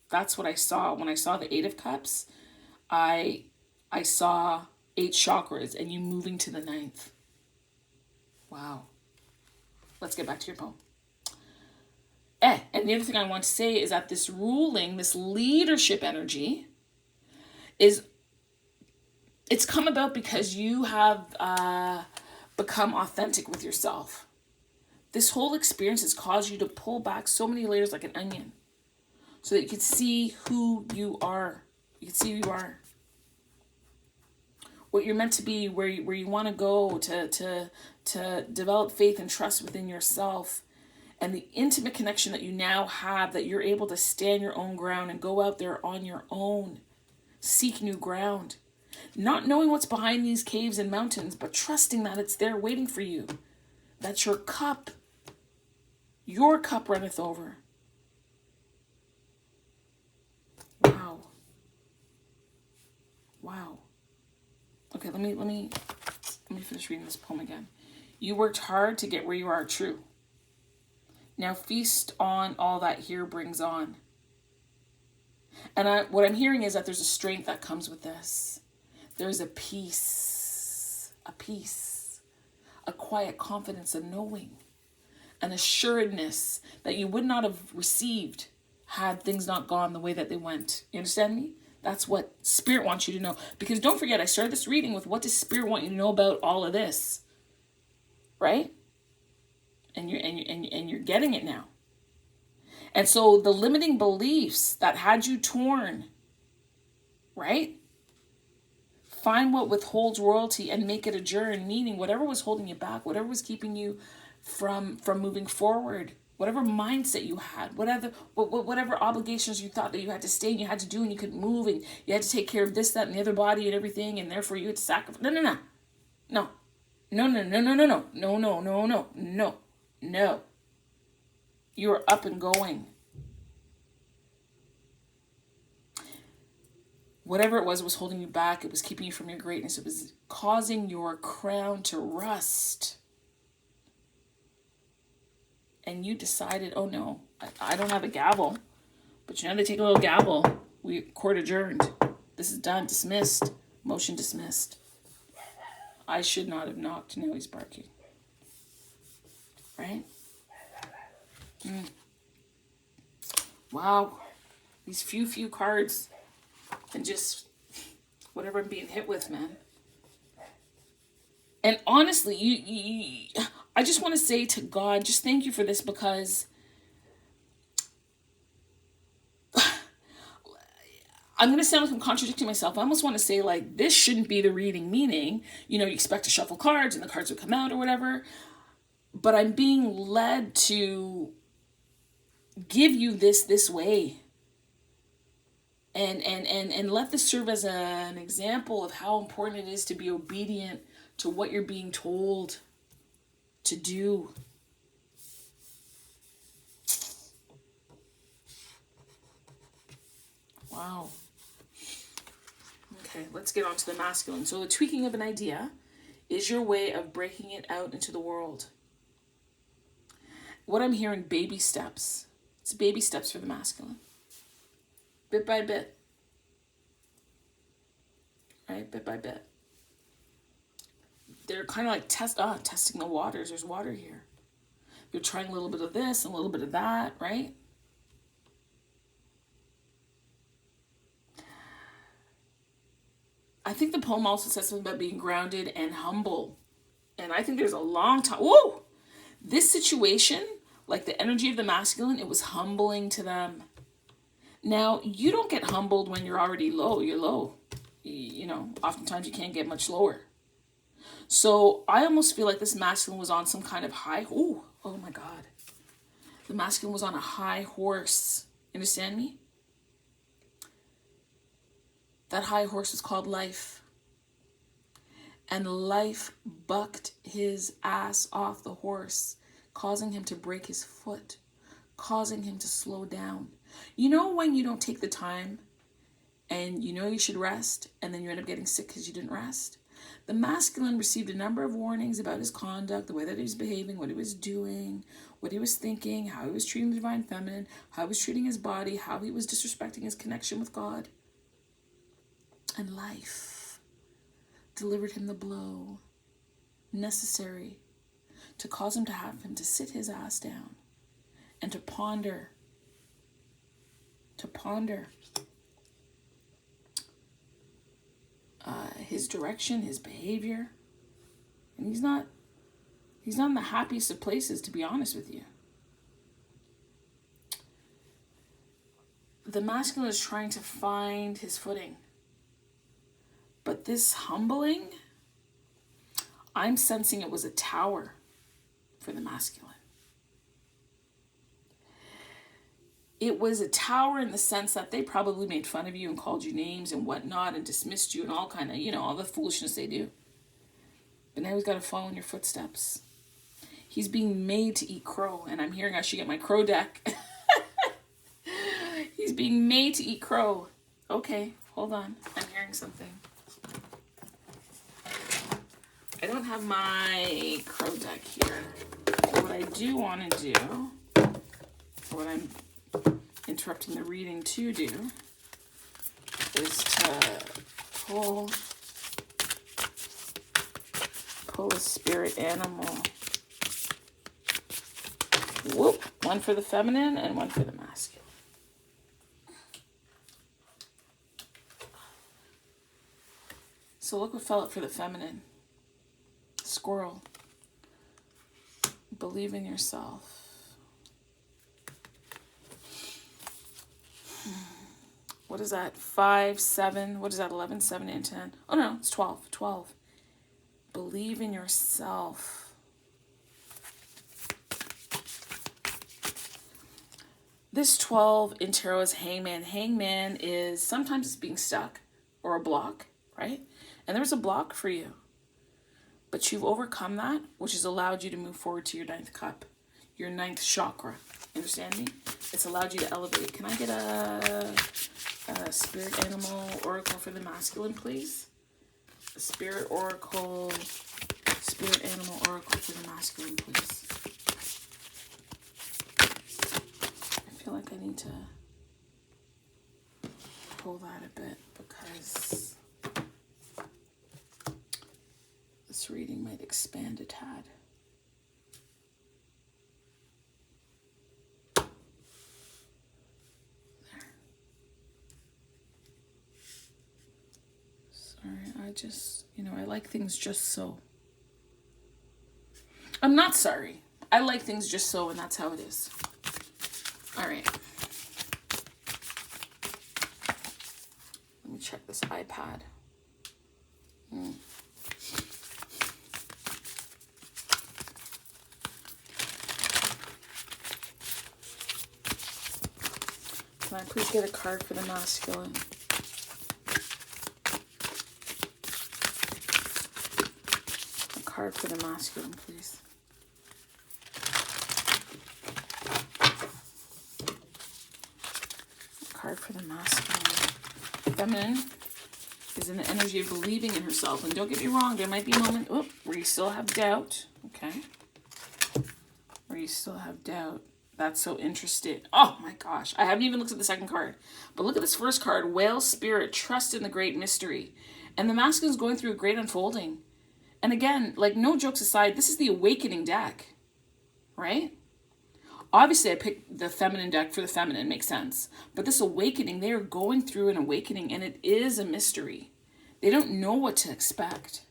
That's what I saw. When I saw the 8 of Cups, I saw 8 chakras and you moving to the 9th. Wow. Let's get back to your poem. And the other thing I want to say is that this ruling, this leadership energy it's come about because you have become authentic with yourself. This whole experience has caused you to pull back so many layers like an onion so that you can see who you are. You can see who you are. What you're meant to be, where you want to go to develop faith and trust within yourself, and the intimate connection that you now have, that you're able to stand your own ground and go out there on your own, seek new ground. Not knowing what's behind these caves and mountains, but trusting that it's there waiting for you. That your cup runneth over. Wow. Okay, let me finish reading this poem again. You worked hard to get where you are, true. Now feast on all that here brings on. And what I'm hearing is that there's a strength that comes with this. There's a peace, a quiet confidence, a knowing, an assuredness that you would not have received had things not gone the way that they went. You understand me? That's what Spirit wants you to know. Because don't forget, I started this reading with what does Spirit want you to know about all of this, right? And you're getting it now. And so the limiting beliefs that had you torn, right? Find what withholds royalty and make it adjourn, meaning whatever was holding you back, whatever was keeping you from moving forward, whatever mindset you had, whatever obligations you thought that you had to stay and you had to do and you couldn't move and you had to take care of this, that, and the other body and everything, and therefore you had to sacrifice. No. You are up and going. Whatever it was holding you back. It was keeping you from your greatness. It was causing your crown to rust. and you decided, oh no, I don't have a gavel, but you know, they take a little gavel. Court adjourned. This is done, dismissed, motion dismissed. I should not have knocked. Now he's barking. Right? Wow. These few cards and just whatever I'm being hit with, man. And honestly, I just want to say to God, just thank you for this, because I'm going to sound like I'm contradicting myself. I almost want to say, like, this shouldn't be the reading, meaning, you know, you expect to shuffle cards and the cards would come out or whatever. But I'm being led to give you this way. And let this serve as an example of how important it is to be obedient to what you're being told to do. Wow. Okay, let's get on to the masculine. So the tweaking of an idea is your way of breaking it out into the world. What I'm hearing, baby steps. It's baby steps for the masculine. Bit by bit. Right? Bit by bit. They're kind of like testing the waters. There's water here. They're trying a little bit of this and a little bit of that, right? I think the poem also says something about being grounded and humble. And I think there's a long time. Whoa! This situation, like the energy of the masculine, it was humbling to them. Now, you don't get humbled when you're already low. You're low. You know, oftentimes you can't get much lower. So I almost feel like this masculine was on some kind of high. Oh my God. The masculine was on a high horse. Understand me? That high horse was called life. And life bucked his ass off the horse, causing him to break his foot, causing him to slow down. You know when you don't take the time and you know you should rest and then you end up getting sick because you didn't rest? The masculine received a number of warnings about his conduct, the way that he was behaving, what he was doing, what he was thinking, how he was treating the divine feminine, how he was treating his body, how he was disrespecting his connection with God. And life delivered him the blow necessary to cause him to have him to sit his ass down and to ponder his direction, his behavior. And he's not in the happiest of places, to be honest with you. The masculine is trying to find his footing. But this humbling, I'm sensing it was a tower for the masculine. It was a tower in the sense that they probably made fun of you and called you names and whatnot and dismissed you and all kind of, you know, all the foolishness they do. But now he's got to follow in your footsteps. He's being made to eat crow, and I'm hearing I should get my crow deck. He's being made to eat crow. Okay, hold on. I'm hearing something. I don't have my crow deck here. What I do want to do, what I'm interrupting the reading to do, is to pull a spirit animal. Whoop! One for the feminine and one for the masculine. So look what fell out for the feminine. Squirrel. Believe in yourself. What is that? 5, 7. What is that? 11, 7, and 10. Oh no, it's 12. 12. Believe in yourself. This 12 in tarot is hangman. Hangman is sometimes it's being stuck or a block, right? And there was a block for you. But you've overcome that, which has allowed you to move forward to your 9th cup, your 9th chakra. Understand me? It's allowed you to elevate. Can I get a spirit animal oracle for the masculine, please? A spirit animal oracle for the masculine, please. feel like I need to pull that a bit because this reading might expand a tad. There. Sorry, I just, I like things just so. I'm not sorry. I like things just so, and that's how it is. All right. Let me check this iPad. Can I please get a card for the masculine? A card for the masculine, please. A card for the masculine. Feminine is in the energy of believing in herself. And don't get me wrong, there might be a moment where you still have doubt. Okay? Where you still have doubt. That's so interesting. Oh my gosh. I haven't even looked at the second card. But look at this first card. Whale spirit, trust in the great mystery. And the masculine is going through a great unfolding. And again, like no jokes aside, this is the awakening deck. Right? Obviously, I picked the feminine deck for the feminine. Makes sense. But this awakening, they are going through an awakening. And it is a mystery. They don't know what to expect.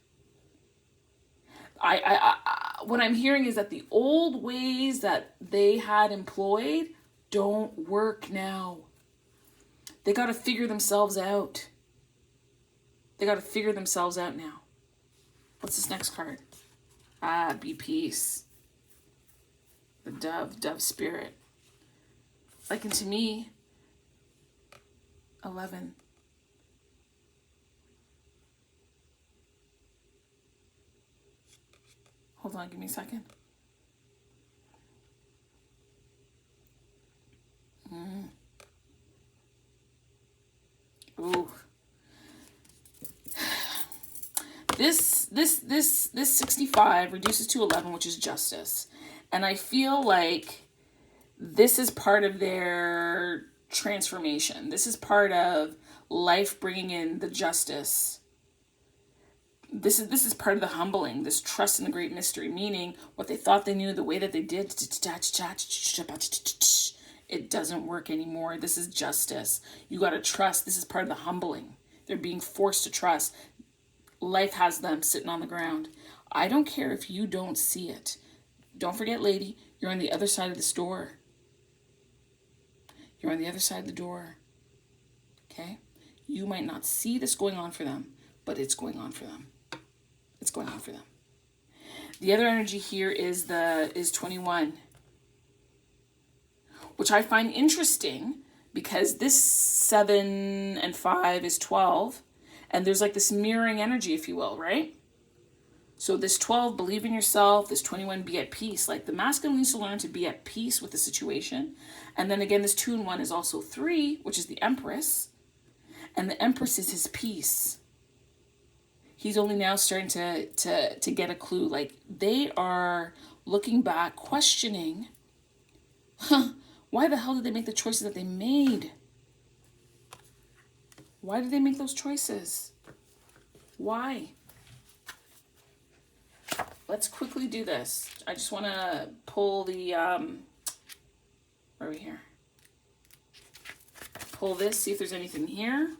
What I'm hearing is that the old ways that they had employed don't work now. They got to figure themselves out. They got to figure themselves out now. What's this next card? Be peace. The dove spirit. Like, and to me, 11. Hold on, give me a second. Ooh. This 65 reduces to 11, which is justice. And I feel like this is part of their transformation. This is part of life bringing in the justice. This is part of the humbling, this trust in the great mystery, meaning what they thought they knew, the way that they did, it doesn't work anymore. This is justice. You got to trust. This is part of the humbling. They're being forced to trust. Life has them sitting on the ground. I don't care if you don't see it. Don't forget, lady, you're on the other side of this door. You're on the other side of the door. Okay? You might not see this going on for them, but it's going on for them. It's going on for them. The other energy here is 21, which I find interesting because this 7 and 5 is 12, and there's like this mirroring energy, if you will, right? So this 12, believe in yourself. This 21, be at peace. Like the masculine needs to learn to be at peace with the situation. And then again, this 2 and 1 is also 3, which is the Empress. And the Empress is his peace. He's only now starting to get a clue. Like they are looking back, questioning, why the hell did they make the choices that they made? Why did they make those choices? Why? Let's quickly do this. I just want to pull the, where are we here? Pull this, see if there's anything here.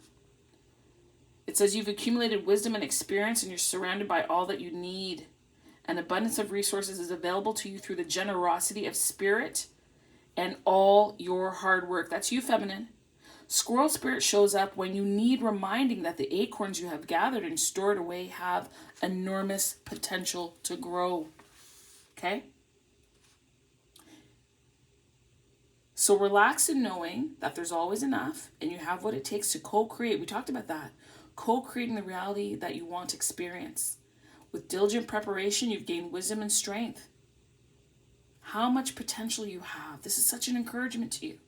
It says you've accumulated wisdom and experience and you're surrounded by all that you need. An abundance of resources is available to you through the generosity of spirit and all your hard work. That's you, feminine. Squirrel spirit shows up when you need reminding that the acorns you have gathered and stored away have enormous potential to grow. Okay? So relax in knowing that there's always enough and you have what it takes to co-create. We talked about that. Co-creating the reality that you want to experience. With diligent preparation, you've gained wisdom and strength. How much potential you have. This is such an encouragement to you.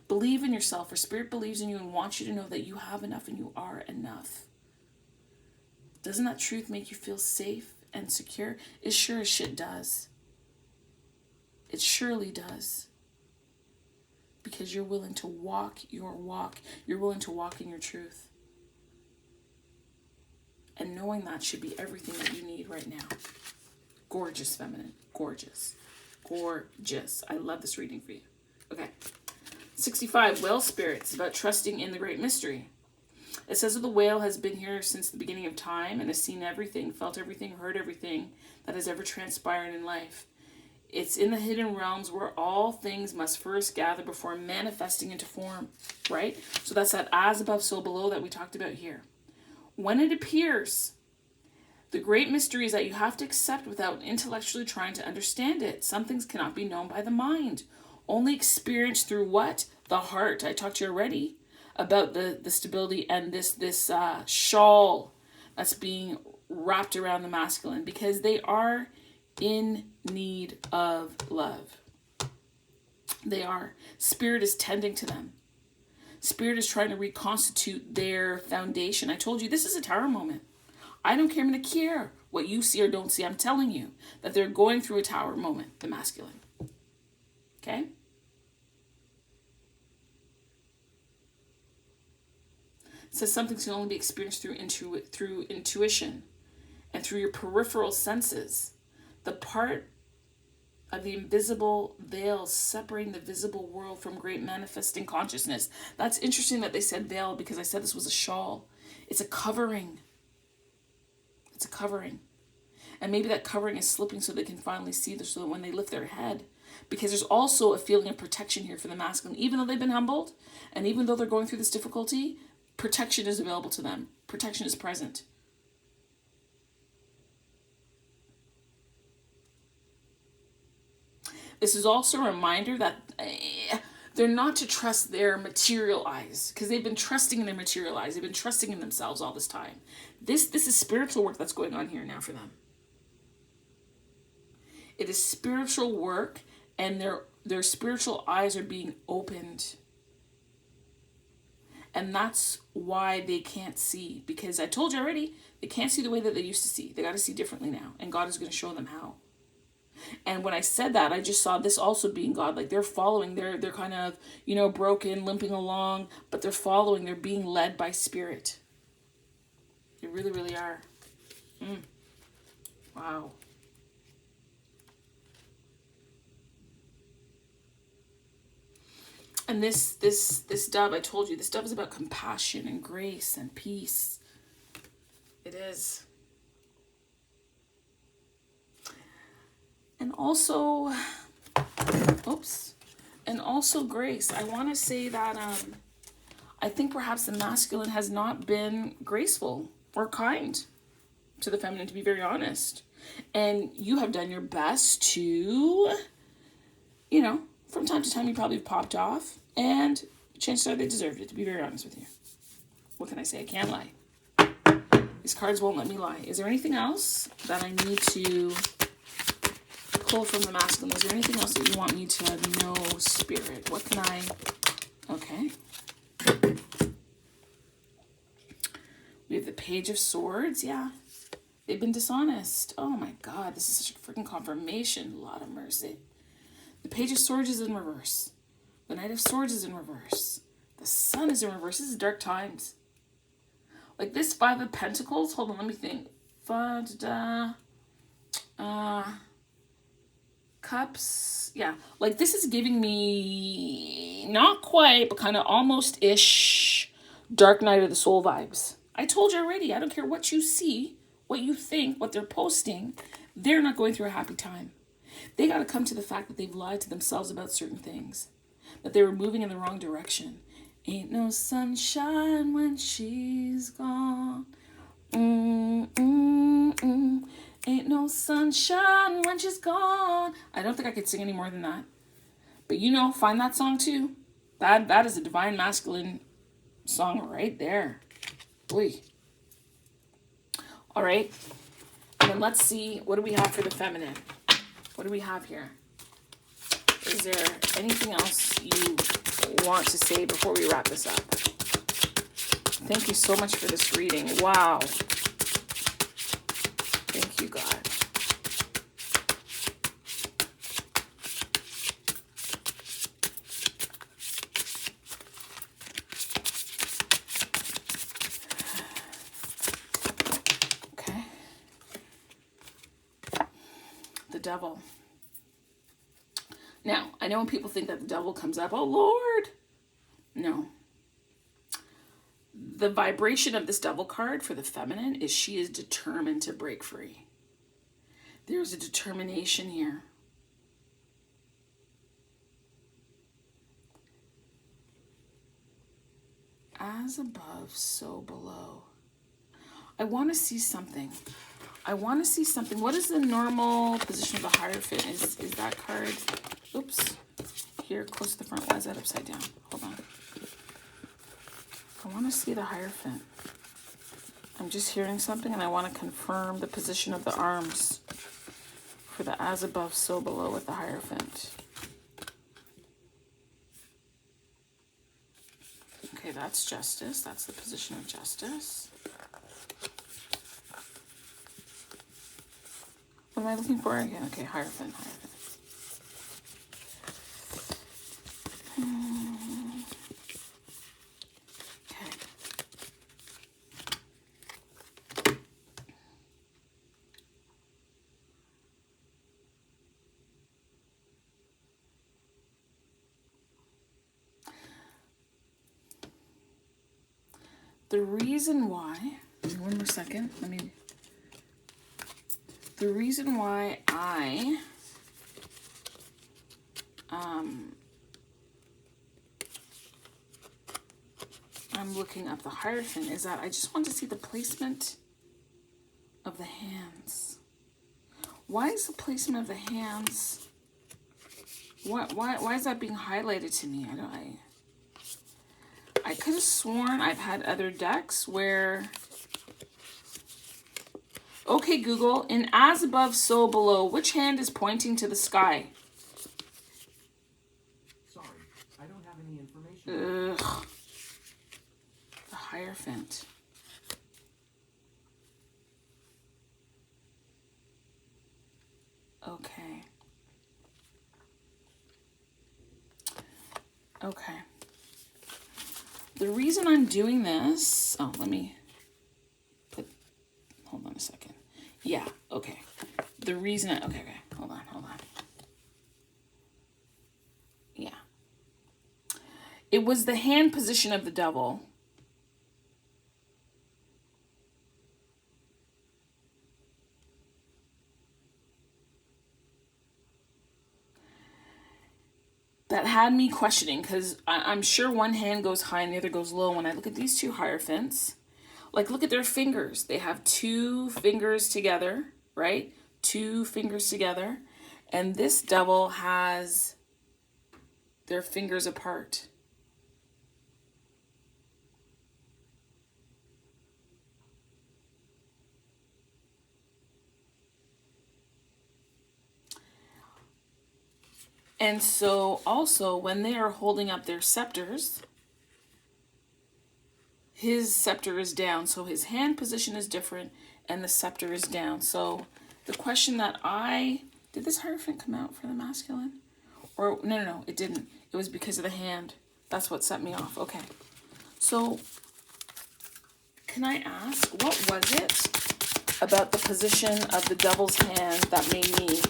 Believe in yourself, for spirit believes in you and wants you to know that you have enough and you are enough. Doesn't that truth make you feel safe and secure? It sure as shit does. It surely does. because you're willing to walk your walk. You're willing to walk in your truth. And knowing that should be everything that you need right now. Gorgeous, feminine. Gorgeous. Gorgeous. I love this reading for you. Okay. 65, whale spirits, about trusting in the great mystery. It says that the whale has been here since the beginning of time and has seen everything, felt everything, heard everything that has ever transpired in life. It's in the hidden realms where all things must first gather before manifesting into form, right? So that's that as above, so below that we talked about here. When it appears, the great mystery is that you have to accept without intellectually trying to understand it. Some things cannot be known by the mind. Only experienced through what? The heart. I talked to you already about the stability and this shawl that's being wrapped around the masculine, because they are in need of love. They are. Spirit is tending to them. Spirit is trying to reconstitute their foundation. I told you this is a tower moment. I don't care. I'm going to care what you see or don't see. I'm telling you that they're going through a tower moment, the masculine. Okay? It says something can only be experienced through intuition and through your peripheral senses. The part of the invisible veil separating the visible world from great manifesting consciousness. That's interesting that they said veil, because I said this was a shawl. It's a covering. It's a covering. And maybe that covering is slipping so they can finally see this, so that when they lift their head, because there's also a feeling of protection here for the masculine. Even though they've been humbled, and even though they're going through this difficulty, protection is available to them. Protection is present. This is also a reminder that they're not to trust their material eyes, because they've been trusting in their material eyes. They've been trusting in themselves all this time. This is spiritual work that's going on here now for them. It is spiritual work, and their spiritual eyes are being opened. And that's why they can't see, because I told you already, they can't see the way that they used to see. They got to see differently now, and God is going to show them how. And when I said that, I just saw this also being God. Like they're following, they're kind of, broken, limping along, but they're following, they're being led by Spirit. They really, really are. Wow. And this dove, I told you, this dove is about compassion and grace and peace. It is. And also grace. I want to say that I think perhaps the masculine has not been graceful or kind to the feminine, to be very honest. And you have done your best to, from time to time you probably have popped off, and chances are they deserved it, to be very honest with you. What can I say? I can't lie. These cards won't let me lie. Is there anything else that I need to pull from the masculine? Is there anything else that you want me to know, Spirit? What can I... Okay. We have the Page of Swords. Yeah. They've been dishonest. Oh my God. This is such a freaking confirmation. A lot of mercy. The Page of Swords is in reverse. The Knight of Swords is in reverse. The Sun is in reverse. This is dark times. Like this Five of Pentacles. Hold on, let me think. Cups. Yeah. Like this is giving me not quite, but kind of almost-ish Dark Night of the Soul vibes. I told you already. I don't care what you see, what you think, what they're posting. They're not going through a happy time. They got to come to the fact that they've lied to themselves about certain things. That they were moving in the wrong direction. Ain't no sunshine when she's gone. Ain't no sunshine when she's gone. I don't think I could sing any more than that. But find that song too. That is a divine masculine song right there. Oy. All right. And then let's see, what do we have for the feminine? What do we have here? Is there anything else you want to say before we wrap this up? Thank you so much for this reading. Wow. Thank you, God. devil. Now, I know when people think that the devil comes up, oh Lord. No. The vibration of this devil card for the feminine is she is determined to break free. There's a determination here. As above, so below. I want to see something. I want to see something. What is the normal position of the Hierophant? Is that card? Oops. Here, close to the front. Why is that upside down? Hold on. I want to see the Hierophant. I'm just hearing something and I want to confirm the position of the arms for the as above, so below with the Hierophant. Okay, that's justice. That's the position of justice. What am I looking for again? Okay, Hierophant, Hierophant. Okay. The reason why, one more second, the reason why I'm looking up the Hierophant is that I just want to see the placement of the hands. Why is the placement of the hands, why is that being highlighted to me? I could have sworn I've had other decks where, okay, Google, in as above, so below, which hand is pointing to the sky? Sorry, I don't have any information. Ugh. The Hierophant. Okay. Okay. The reason I'm doing this, let me put, hold on a second. Yeah, okay. The reason okay, hold on. Yeah. It was the hand position of the devil. That had me questioning, because I'm sure one hand goes high and the other goes low. When I look at these two Hierophants, like, look at their fingers. They have two fingers together, right? Two fingers together. And this devil has their fingers apart. And so also when they are holding up their scepters, his scepter is down. So his hand position is different and the scepter is down. So the question that did this Hierophant come out for the masculine? Or no, it didn't. It was because of the hand. That's what set me off. Okay. So can I ask, what was it about the position of the devil's hand that made me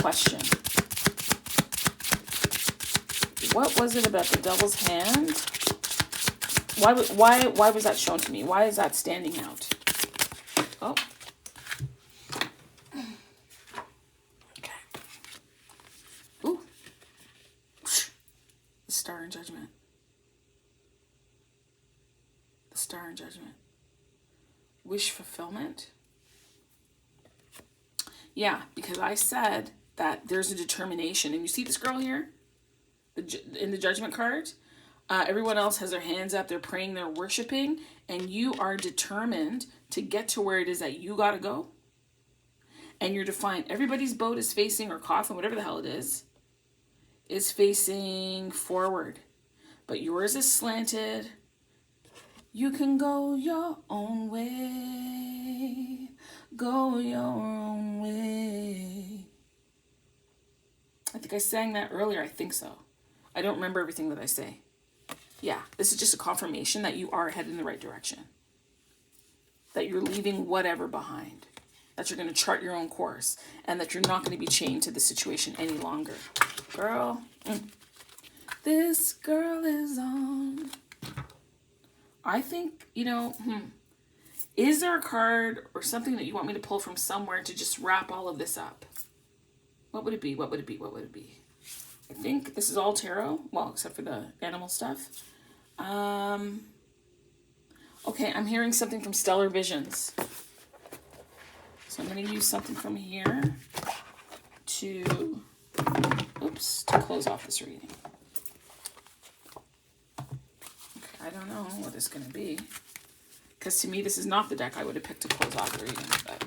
question? What was it about the devil's hand? Why was that shown to me? Why is that standing out? Oh. Okay. Ooh. The Star in Judgment. The Star in Judgment. Wish fulfillment. Yeah, because I said that there's a determination. And you see this girl here? In the Judgment card? Everyone else has their hands up, they're praying, they're worshiping, and you are determined to get to where it is that you gotta go. And you're defined. Everybody's boat is facing, or coffin, whatever the hell it is facing forward. But yours is slanted. You can go your own way. Go your own way. I think I sang that earlier. I think so. I don't remember everything that I say. Yeah, this is just a confirmation that you are headed in the right direction. That you're leaving whatever behind. that you're going to chart your own course, and that you're not going to be chained to the situation any longer. Girl, this girl is on. I think, is there a card or something that you want me to pull from somewhere to just wrap all of this up? What would it be? What would it be? What would it be? I think this is all tarot. Well, except for the animal stuff. Okay, I'm hearing something from Stellar Visions. So I'm going to use something from here to close off this reading. Okay, I don't know what it's going to be. Because to me, this is not the deck I would have picked to close off the reading. But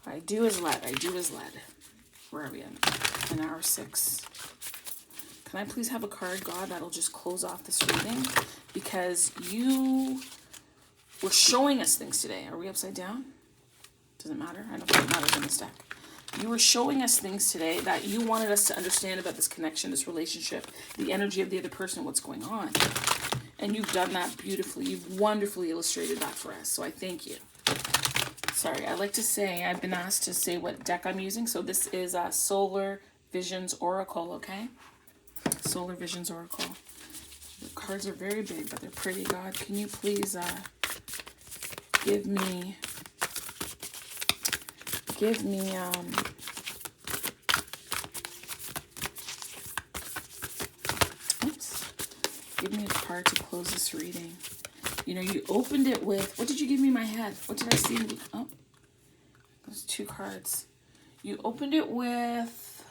I do as led. Where are we at? An hour 6. Can I please have a card, God, that'll just close off this reading? Because you were showing us things today. Are we upside down? Doesn't matter. I don't think it matters in this deck. You were showing us things today that you wanted us to understand about this connection, this relationship, the energy of the other person, what's going on. And you've done that beautifully. You've wonderfully illustrated that for us. So I thank you. Sorry, I like to say, I've been asked to say what deck I'm using. So this is Solar Visions Oracle, okay? Solar Visions Oracle. The cards are very big, but they're pretty. God, can you please give me a card to close this reading. You opened it with, what did you give me in my head? What did I see? Oh, those 2 cards. You opened it with,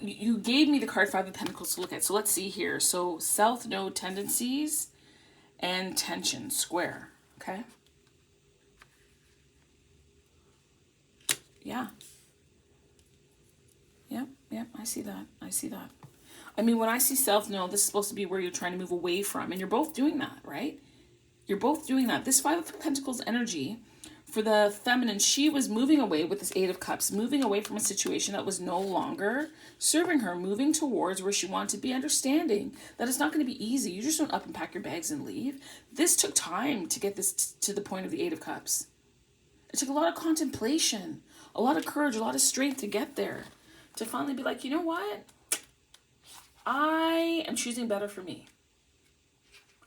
you gave me the card 5 of Pentacles to look at. So let's see here. So South Node tendencies and tension square. Okay. Yeah. Yep. I see that. I mean, when I see South Node, this is supposed to be where you're trying to move away from. And you're both doing that, right? You're both doing that. This 5 of Pentacles energy for the feminine, she was moving away with this 8 of Cups, moving away from a situation that was no longer serving her, moving towards where she wanted to be, understanding that it's not going to be easy. You just don't up and pack your bags and leave. This took time to get this to the point of the 8 of Cups. It took a lot of contemplation, a lot of courage, a lot of strength to get there. To finally be like, you know what? I am choosing better for me.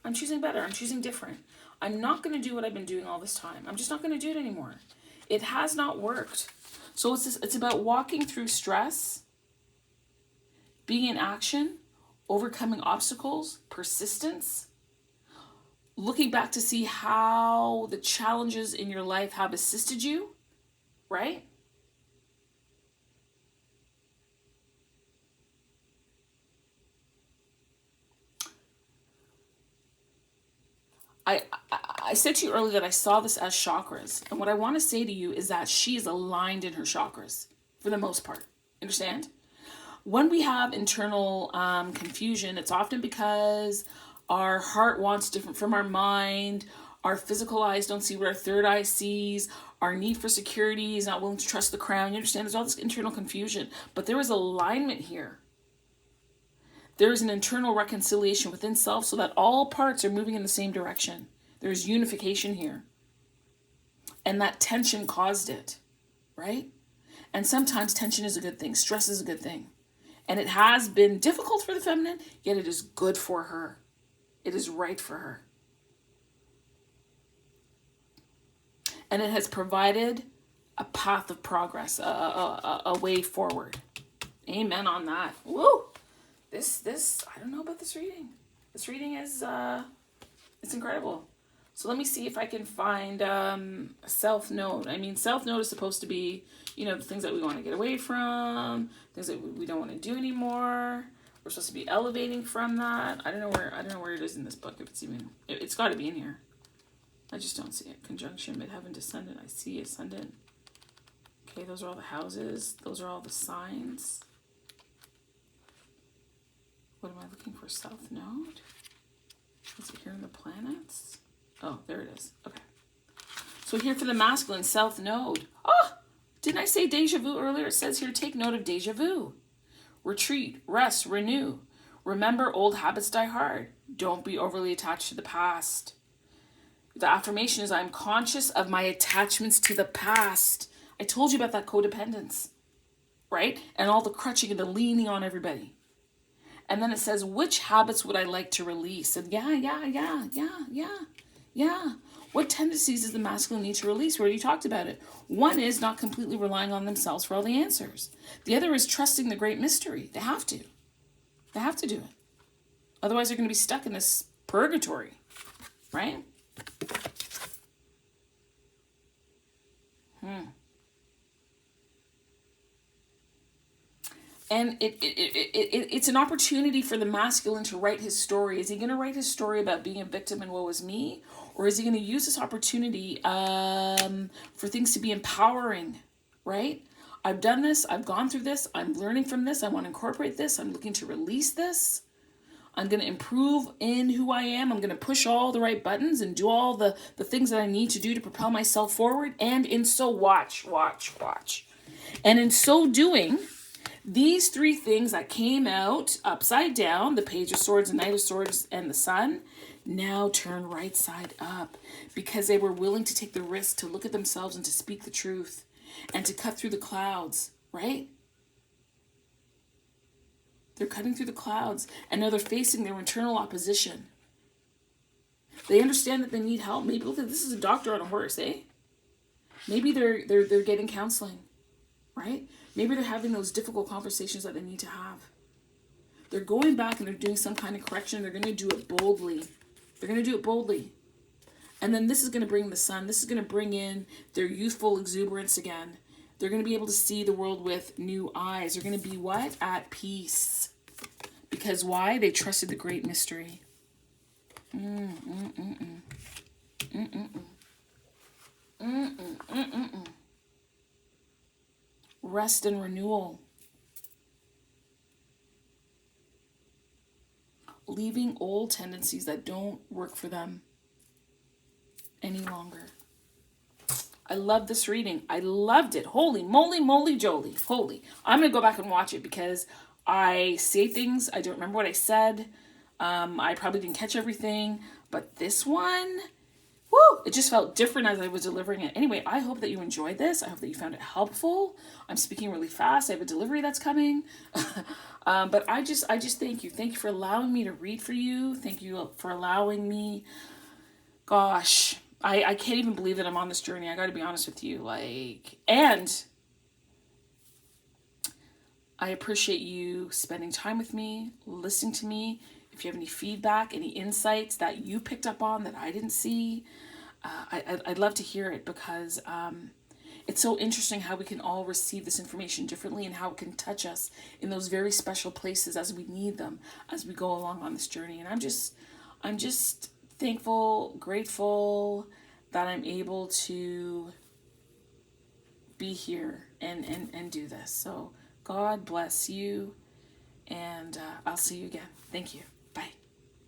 I'm choosing better. I'm choosing different. I'm not going to do what I've been doing all this time. I'm just not going to do it anymore. It has not worked. So it's about walking through stress, being in action, overcoming obstacles, persistence, looking back to see how the challenges in your life have assisted you, right? I said to you earlier that I saw this as chakras. And what I want to say to you is that she is aligned in her chakras for the most part. Understand? When we have internal confusion, it's often because our heart wants different from our mind. Our physical eyes don't see what our third eye sees. Our need for security is not willing to trust the crown. You understand? There's all this internal confusion. But there is alignment here. There is an internal reconciliation within self so that all parts are moving in the same direction. There's unification here. And that tension caused it, right? And sometimes tension is a good thing. Stress is a good thing. And it has been difficult for the feminine, yet it is good for her. It is right for her. And it has provided a path of progress, a way forward. Amen on that. Woo! This, I don't know about this reading. This reading is, it's incredible. So let me see if I can find a self-note. I mean, self-note is supposed to be, the things that we want to get away from, things that we don't want to do anymore. We're supposed to be elevating from that. I don't know where it is in this book. If it's even, it's got to be in here. I just don't see it. Conjunction, midheaven, descendant. I see ascendant. Okay, those are all the houses. Those are all the signs. What am I looking for? South Node? Is it here in the planets? Oh, there it is. Okay. So here for the masculine, South Node. Oh, didn't I say deja vu earlier? It says here, take note of deja vu. Retreat, rest, renew. Remember, old habits die hard. Don't be overly attached to the past. The affirmation is, I'm conscious of my attachments to the past. I told you about that codependence, right? And all the crutching and the leaning on everybody. And then it says, which habits would I like to release? And yeah. What tendencies does the masculine need to release? We already talked about it. One is not completely relying on themselves for all the answers. The other is trusting the great mystery. They have to. They have to do it. Otherwise, they're going to be stuck in this purgatory, right? And it's an opportunity for the masculine to write his story. Is he going to write his story about being a victim and woe is me? Or is he going to use this opportunity for things to be empowering, right? I've done this. I've gone through this. I'm learning from this. I want to incorporate this. I'm looking to release this. I'm going to improve in who I am. I'm going to push all the right buttons and do all the things that I need to do to propel myself forward. And in so watch. And in so doing, these three things that came out upside down, the Page of Swords, the Knight of Swords, and the Sun, now turn right side up because they were willing to take the risk to look at themselves and to speak the truth and to cut through the clouds, right? They're cutting through the clouds, and now they're facing their internal opposition. They understand that they need help. Maybe look at this is a doctor on a horse, eh? Maybe they're getting counseling, right? Maybe they're having those difficult conversations that they need to have. They're going back and they're doing some kind of correction. They're going to do it boldly. They're going to do it boldly. And then this is going to bring the sun. This is going to bring in their youthful exuberance again. They're going to be able to see the world with new eyes. They're going to be what? At peace. Because why? They trusted the great mystery. Rest and renewal. Leaving old tendencies that don't work for them any longer. I love this reading. I loved it. Holy moly, moly, joly. Holy. I'm going to go back and watch it because I say things. I don't remember what I said. I probably didn't catch everything. But this one, woo, it just felt different as I was delivering it. Anyway, I hope that you enjoyed this. I hope that you found it helpful. I'm speaking really fast. I have a delivery that's coming. But I just thank you. Thank you for allowing me to read for you. Thank you for allowing me. Gosh, I can't even believe that I'm on this journey. I got to be honest with you. And I appreciate you spending time with me, listening to me. If you have any feedback, any insights that you picked up on that I didn't see, I'd love to hear it because it's so interesting how we can all receive this information differently and how it can touch us in those very special places as we need them, as we go along on this journey. And I'm just thankful, grateful that I'm able to be here and do this. So God bless you, and I'll see you again. Thank you.